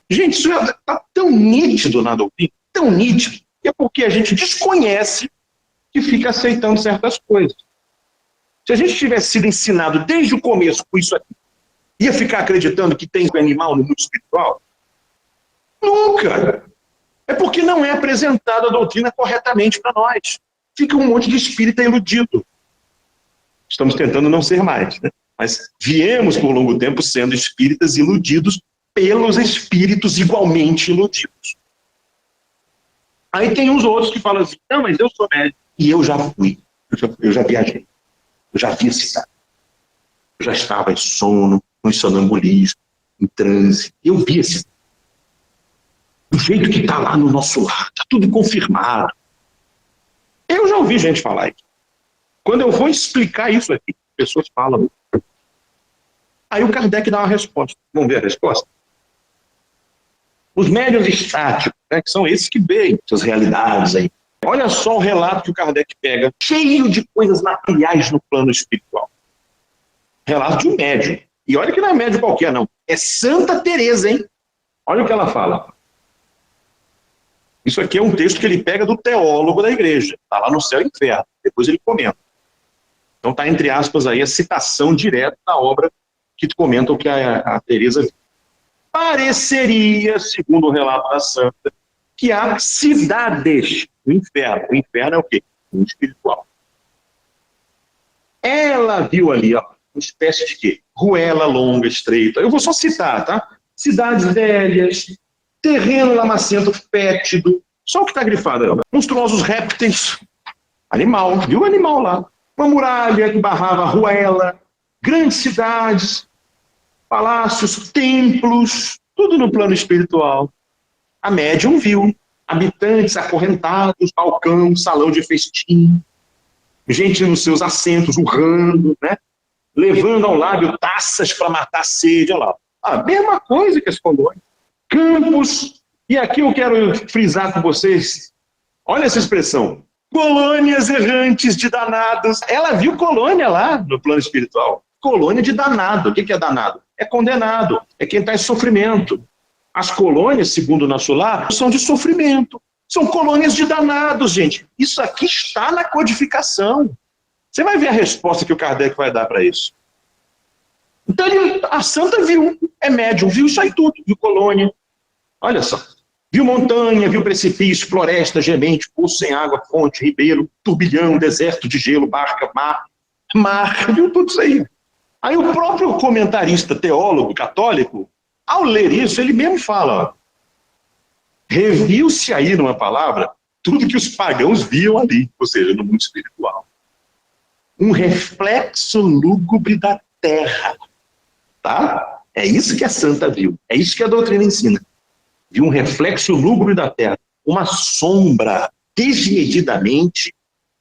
Gente, isso está tão nítido na doutrina, tão nítido, que é porque a gente desconhece que fica aceitando certas coisas. Se a gente tivesse sido ensinado desde o começo com isso aqui, ia ficar acreditando que tem animal no mundo espiritual? Nunca! É porque não é apresentada a doutrina corretamente para nós. Fica um monte de espírita iludido. Estamos tentando não ser mais, né? Mas viemos por longo tempo sendo espíritas iludidos pelos espíritos igualmente iludidos. Aí tem uns outros que falam assim, não, mas eu sou médico. E eu já fui, eu já viajei, eu já vi a cidade. Eu já estava em sono, em sonambulismo, em transe. Eu vi a cidade. Do jeito que está lá no nosso lar, está tudo confirmado. Eu já ouvi gente falar isso. Quando eu vou explicar isso aqui, pessoas falam. Aí o Kardec dá uma resposta. Vamos ver a resposta? Os médiuns estáticos, né, que são esses que veem essas realidades aí. Olha só o relato que o Kardec pega, cheio de coisas materiais no plano espiritual. Relato de um médium. E olha que não é médium qualquer, não. É Santa Teresa, hein? Olha o que ela fala. Isso aqui é um texto que ele pega do teólogo da igreja. Está lá no Céu e Inferno. Depois ele comenta. Então está, entre aspas, aí a citação direta da obra que comenta o que a Teresa viu. Pareceria, segundo o relato da Santa, que há cidades no inferno. O inferno é o quê? O espiritual. Ela viu ali, ó, uma espécie de quê? Ruela longa, estreita. Eu vou só citar, tá? Cidades velhas, terreno lamacento fétido. Só o que está grifado aí, ó. Monstruosos répteis. Animal, viu o animal lá. Uma muralha que barrava a ruela. Grandes cidades, palácios, templos, tudo no plano espiritual. A médium viu habitantes acorrentados, balcão, salão de festim, gente nos seus assentos, urrando, né? Levando ao lábio taças para matar a sede. Olha lá. A mesma coisa que as colônias. Campos, e aqui eu quero frisar com vocês, olha essa expressão, colônias errantes de danados. Ela viu colônia lá no plano espiritual. Colônia de danado. O que é danado? É condenado, é quem está em sofrimento. As colônias, segundo o nosso lar, são de sofrimento. São colônias de danados, gente. Isso aqui está na codificação. Você vai ver a resposta que o Kardec vai dar para isso. Então, a Santa viu, é médium, viu isso aí tudo, viu colônia. Olha só. Viu montanha, viu precipício, floresta, gemente, poço sem água, fonte, ribeiro, turbilhão, deserto de gelo, barca, mar, viu tudo isso aí. Aí o próprio comentarista teólogo católico, ao ler isso, ele mesmo fala, ó, reviu-se aí numa palavra tudo que os pagãos viam ali, ou seja, no mundo espiritual. Um reflexo lúgubre da terra, tá? É isso que a santa viu, é isso que a doutrina ensina. Viu um reflexo lúgubre da terra, uma sombra desmedidamente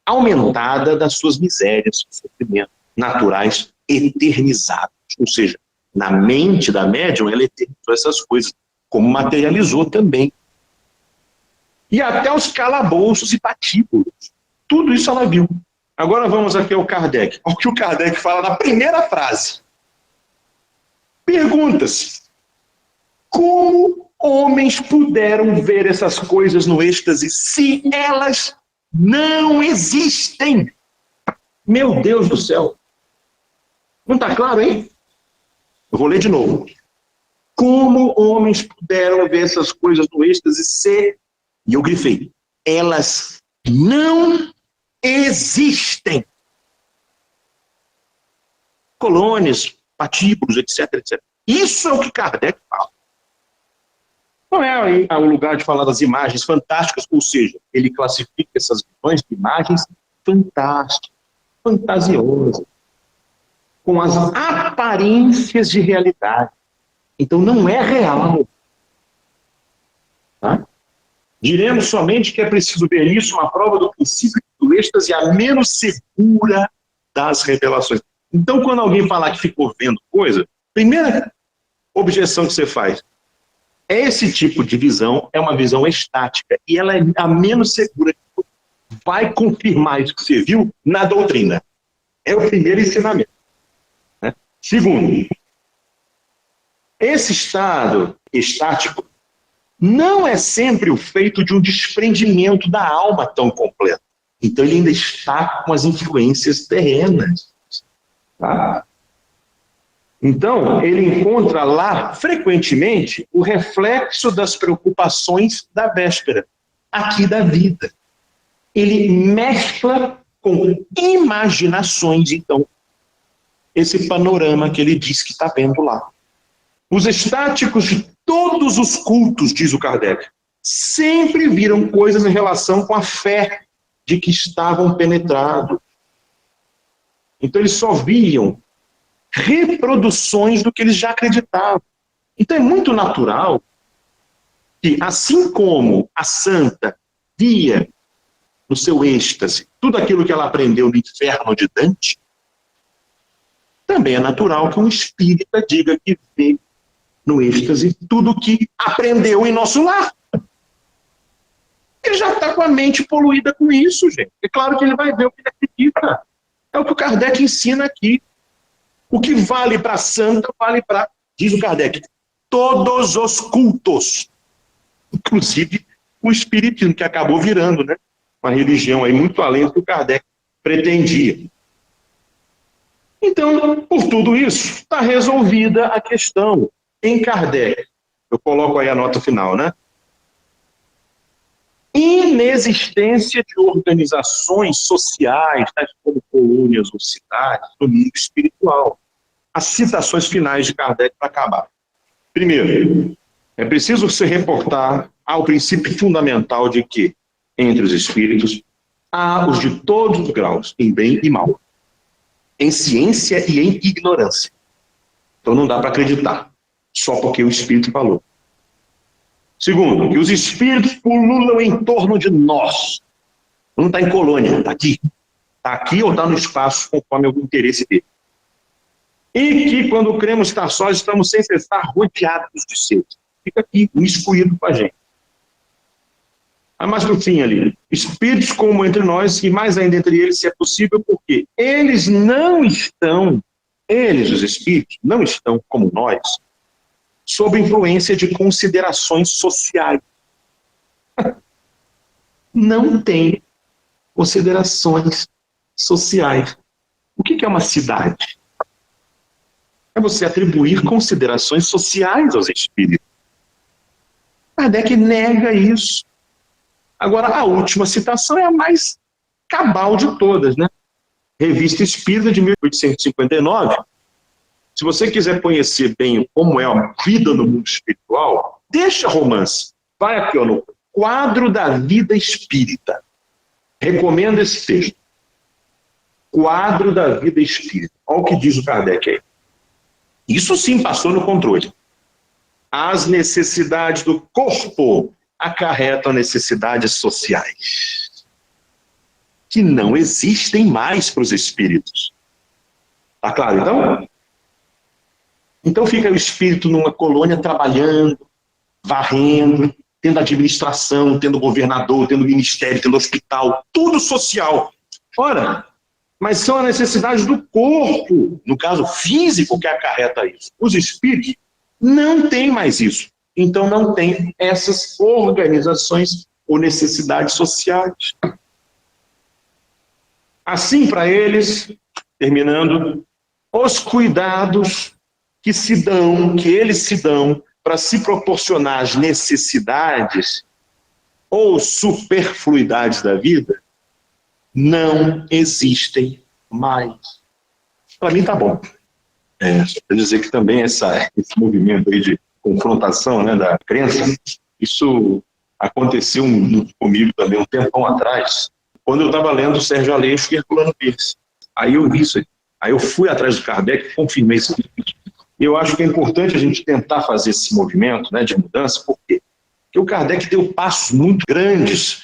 aumentada das suas misérias e sofrimentos naturais eternizados. Ou seja, na mente da médium, ela eternizou essas coisas, como materializou também. E até os calabouços e patíbulos. Tudo isso ela viu. Agora vamos aqui ao Kardec. Olha o que o Kardec fala na primeira frase. Pergunta-se: como homens puderam ver essas coisas no êxtase se elas não existem? Meu Deus do céu. Não está claro, hein? Eu vou ler de novo. Como homens puderam ver essas coisas no êxtase se, e eu grifei, elas não existem? Colônias, patíbulos, etc, etc. Isso é o que Kardec fala. Não é aí o lugar de falar das imagens fantásticas, ou seja, ele classifica essas visões de imagens fantásticas, fantasiosas, com as aparências de realidade. Então não é real. Tá? Diremos somente que é preciso ver isso uma prova do princípio do êxtase, a menos segura das revelações. Então, quando alguém falar que ficou vendo coisa, primeira objeção que você faz, esse tipo de visão é uma visão estática e ela é a menos segura. Vai confirmar isso que você viu na doutrina. É o primeiro ensinamento. Né? Segundo, esse estado estático não é sempre o feito de um desprendimento da alma tão completo. Então ele ainda está com as influências terrenas. Tá? Então, ele encontra lá, frequentemente, o reflexo das preocupações da véspera, aqui da vida. Ele mescla com imaginações, então, esse panorama que ele diz que está vendo lá. Os estáticos de todos os cultos, diz o Kardec, sempre viram coisas em relação com a fé de que estavam penetrados. Então, eles só viam reproduções do que eles já acreditavam. Então é muito natural que, assim como a santa via no seu êxtase tudo aquilo que ela aprendeu no inferno de Dante, também é natural que um espírita diga que vê no êxtase tudo que aprendeu em nosso lar. Ele já está com a mente poluída com isso, gente. É claro que ele vai ver o que ele acredita. É o que o Kardec ensina aqui. O que vale para a santa, vale para, diz o Kardec, todos os cultos. Inclusive o espiritismo, que acabou virando, né, uma religião aí muito além do que o Kardec pretendia. Então, por tudo isso, está resolvida a questão. Em Kardec, eu coloco aí a nota final, né? Inexistência de organizações sociais, tais como colônias ou cidades, no mundo espiritual. As citações finais de Kardec para acabar. Primeiro, é preciso se reportar ao princípio fundamental de que, entre os espíritos, há os de todos os graus, em bem e mal, em ciência e em ignorância. Então não dá para acreditar, só porque o espírito falou. Segundo, que os espíritos pululam em torno de nós. Não está em colônia, está aqui. Está aqui ou está no espaço, conforme o interesse dele. E que, quando cremos estar sós, estamos sem cessar rodeados de seres. Fica aqui, excluído com a gente. Aí mais no fim ali, espíritos como entre nós, e mais ainda entre eles, se é possível, porque eles não estão, os espíritos, não estão como nós, sob influência de considerações sociais. Não tem considerações sociais. O que é uma cidade? É você atribuir considerações sociais aos espíritos. Kardec nega isso. Agora, a última citação é a mais cabal de todas, né? Revista Espírita de 1859. Se você quiser conhecer bem como é a vida no mundo espiritual, deixa romance. Vai aqui, ó, no Quadro da Vida Espírita. Recomendo esse texto. Quadro da Vida Espírita. Olha o que diz o Kardec aí. Isso sim passou no controle. As necessidades do corpo acarretam necessidades sociais, que não existem mais para os espíritos. Tá claro, então? Então fica o espírito numa colônia trabalhando, varrendo, tendo administração, tendo governador, tendo ministério, tendo hospital, tudo social. Ora, mas são as necessidades do corpo, no caso físico, que acarreta isso. Os espíritos não têm mais isso. Então não tem essas organizações ou necessidades sociais. Assim, para eles, terminando, os cuidados que eles se dão para se proporcionar as necessidades ou superfluidades da vida, não existem mais. Para mim tá bom. Só para dizer que também esse movimento aí de confrontação, né, da crença, isso aconteceu comigo também um tempão atrás, quando eu estava lendo o Sérgio Aleixo e Herculano Pires. Aí eu vi isso aí. Aí eu fui atrás do Kardec e confirmei isso aqui. Eu acho que é importante a gente tentar fazer esse movimento, né, de mudança, por quê? Porque o Kardec deu passos muito grandes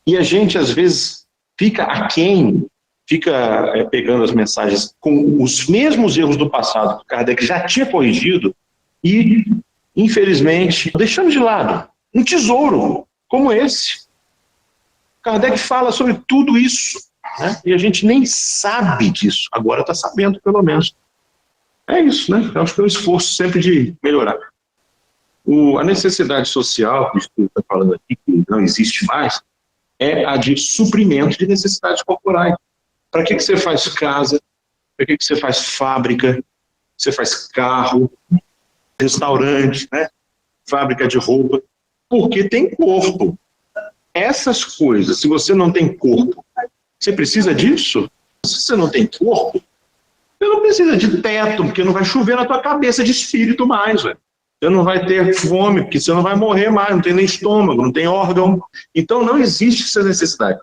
e a gente, às vezes, fica aquém, fica pegando as mensagens com os mesmos erros do passado que o Kardec já tinha corrigido e, infelizmente, deixamos de lado um tesouro como esse. Kardec fala sobre tudo isso, né? E a gente nem sabe disso. Agora está sabendo, pelo menos. É isso, né? Eu acho que é um esforço sempre de melhorar. A necessidade social, que o Espírito está falando aqui, que não existe mais, é a de suprimento de necessidades corporais. Para que você faz casa? Para que você faz fábrica? Você faz carro, restaurante, né? Fábrica de roupa? Porque tem corpo. Essas coisas, se você não tem corpo, você precisa disso? Se você não tem corpo, você não precisa de teto, porque não vai chover na tua cabeça de espírito mais, velho. Você não vai ter fome, porque você não vai morrer mais, não tem nem estômago, não tem órgão. Então não existe essa necessidade.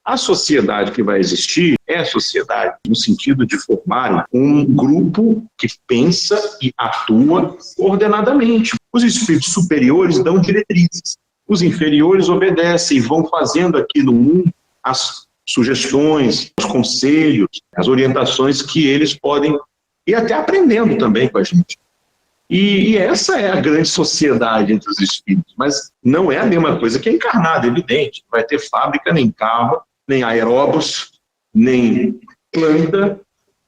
A sociedade que vai existir é a sociedade no sentido de formar um grupo que pensa e atua ordenadamente. Os espíritos superiores dão diretrizes. Os inferiores obedecem e vão fazendo aqui no mundo as sugestões, os conselhos, as orientações que eles podem ir até aprendendo também com a gente. E essa é a grande sociedade entre os espíritos, mas não é a mesma coisa que a encarnada, evidente. Não vai ter fábrica, nem carro, nem aeróbus, nem planta,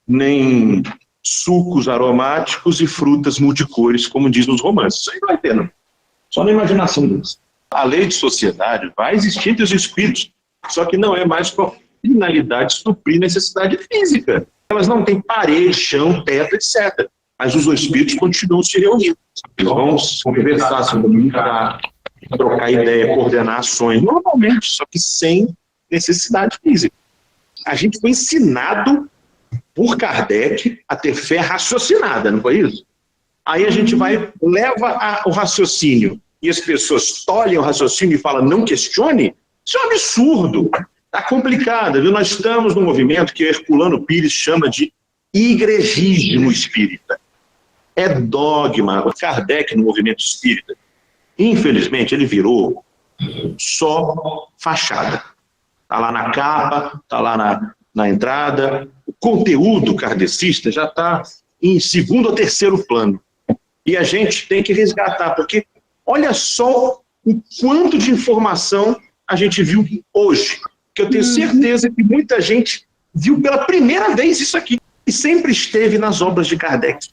nem sucos aromáticos e frutas multicores, como diz nos romances. Isso aí não vai ter, não. Só na imaginação deles. A lei de sociedade vai existir entre os espíritos, só que não é mais com a finalidade de suprir necessidade física. Elas não têm parede, chão, teto, etc. Mas os espíritos continuam se reunindo. Eles vão conversar, se comunicar, trocar ideia, coordenar ações, normalmente, só que sem necessidade física. A gente foi ensinado por Kardec a ter fé raciocinada, não foi isso? Aí a gente leva o raciocínio e as pessoas tolhem o raciocínio e falam, não questione. Isso é um absurdo. Está complicado, viu? Nós estamos num movimento que o Herculano Pires chama de igrejismo espírita. É dogma. O Kardec, no movimento espírita, infelizmente, ele virou só fachada. Está lá na capa, está lá na entrada. O conteúdo kardecista já está em segundo ou terceiro plano. E a gente tem que resgatar, porque olha só o quanto de informação a gente viu hoje. Que eu tenho certeza que muita gente viu pela primeira vez isso aqui. E sempre esteve nas obras de Kardec.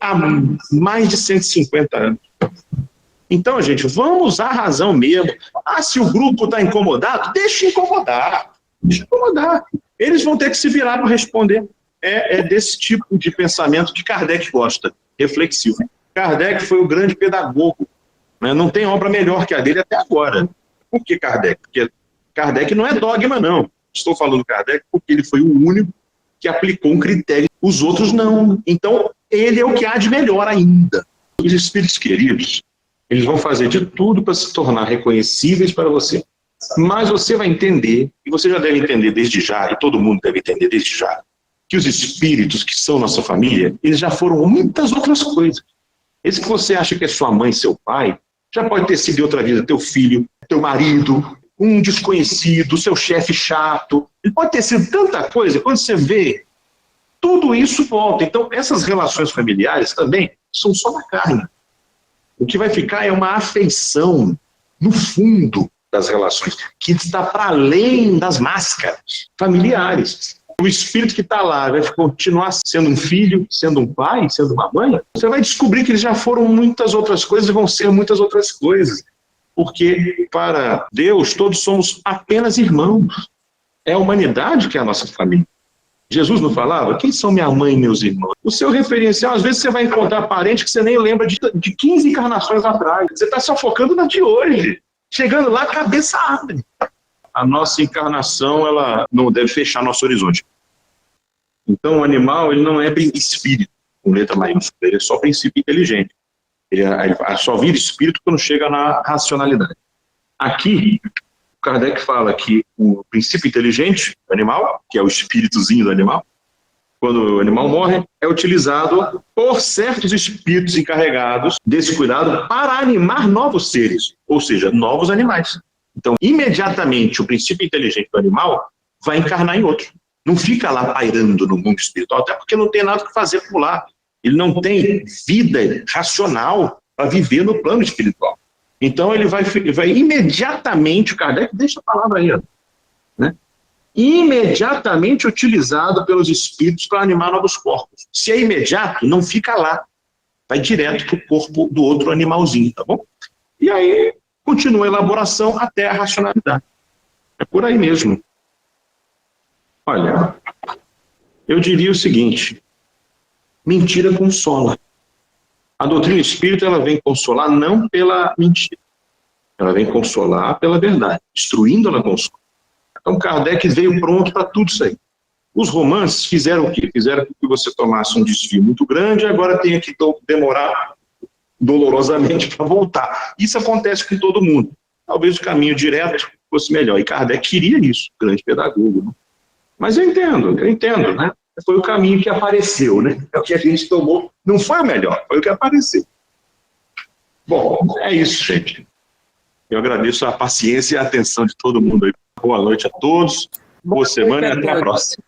Há mais de 150 anos. Então, gente, vamos usar a razão mesmo. Se o grupo está incomodado, deixa incomodar. Deixa incomodar. Eles vão ter que se virar para responder. É desse tipo de pensamento que Kardec gosta, reflexivo. Kardec foi o grande pedagogo. Né? Não tem obra melhor que a dele até agora. Por que Kardec? Porque Kardec não é dogma, não. Estou falando Kardec porque ele foi o único que aplicou um critério. Os outros não. Então, ele é o que há de melhor ainda. Os espíritos queridos, eles vão fazer de tudo para se tornar reconhecíveis para você. Mas você vai entender, e você já deve entender desde já, e todo mundo deve entender desde já, que os espíritos que são nossa família, eles já foram muitas outras coisas. Esse que você acha que é sua mãe, seu pai, já pode ter sido em outra vida teu filho, teu marido, um desconhecido, seu chefe chato. Ele pode ter sido tanta coisa. Quando você vê, tudo isso volta. Então, essas relações familiares também são só na carne. O que vai ficar é uma afeição no fundo das relações, que está para além das máscaras familiares. O espírito que está lá vai continuar sendo um filho, sendo um pai, sendo uma mãe. Você vai descobrir que eles já foram muitas outras coisas e vão ser muitas outras coisas. Porque, para Deus, todos somos apenas irmãos. É a humanidade que é a nossa família. Jesus não falava? Quem são minha mãe e meus irmãos? O seu referencial, às vezes você vai encontrar parente que você nem lembra de 15 encarnações atrás. Você está só focando na de hoje. Chegando lá, a cabeça abre. A nossa encarnação, ela não deve fechar nosso horizonte. Então, o animal, ele não é espírito, com letra maiúscula, ele é só princípio inteligente. Ele só vira espírito quando chega na racionalidade. Aqui, o Kardec fala que o princípio inteligente do animal, que é o espíritozinho do animal, quando o animal morre, é utilizado por certos espíritos encarregados desse cuidado para animar novos seres, ou seja, novos animais. Então, imediatamente, o princípio inteligente do animal vai encarnar em outro. Não fica lá pairando no mundo espiritual, até porque não tem nada que fazer por lá. Ele não tem vida racional para viver no plano espiritual. Então, ele vai imediatamente, o Kardec deixa a palavra aí, né? Imediatamente utilizado pelos espíritos para animar novos corpos. Se é imediato, não fica lá. Vai direto para o corpo do outro animalzinho, tá bom? E aí, continua a elaboração até a racionalidade. É por aí mesmo. Olha, eu diria o seguinte: mentira consola. A doutrina espírita, ela vem consolar não pela mentira. Ela vem consolar pela verdade. Destruindo, ela consola. Então, Kardec veio pronto para tudo isso aí. Os romances fizeram o quê? Fizeram com que você tomasse um desvio muito grande e agora tenha que demorar dolorosamente para voltar. Isso acontece com todo mundo. Talvez o caminho direto fosse melhor. E Kardec queria isso, grande pedagogo, né? Mas eu entendo, né? Foi o caminho que apareceu, né? É o que a gente tomou. Não foi o melhor, foi o que apareceu. Bom, é isso, gente. Eu agradeço a paciência e a atenção de todo mundo aí. Boa noite a todos, boa semana e até a próxima.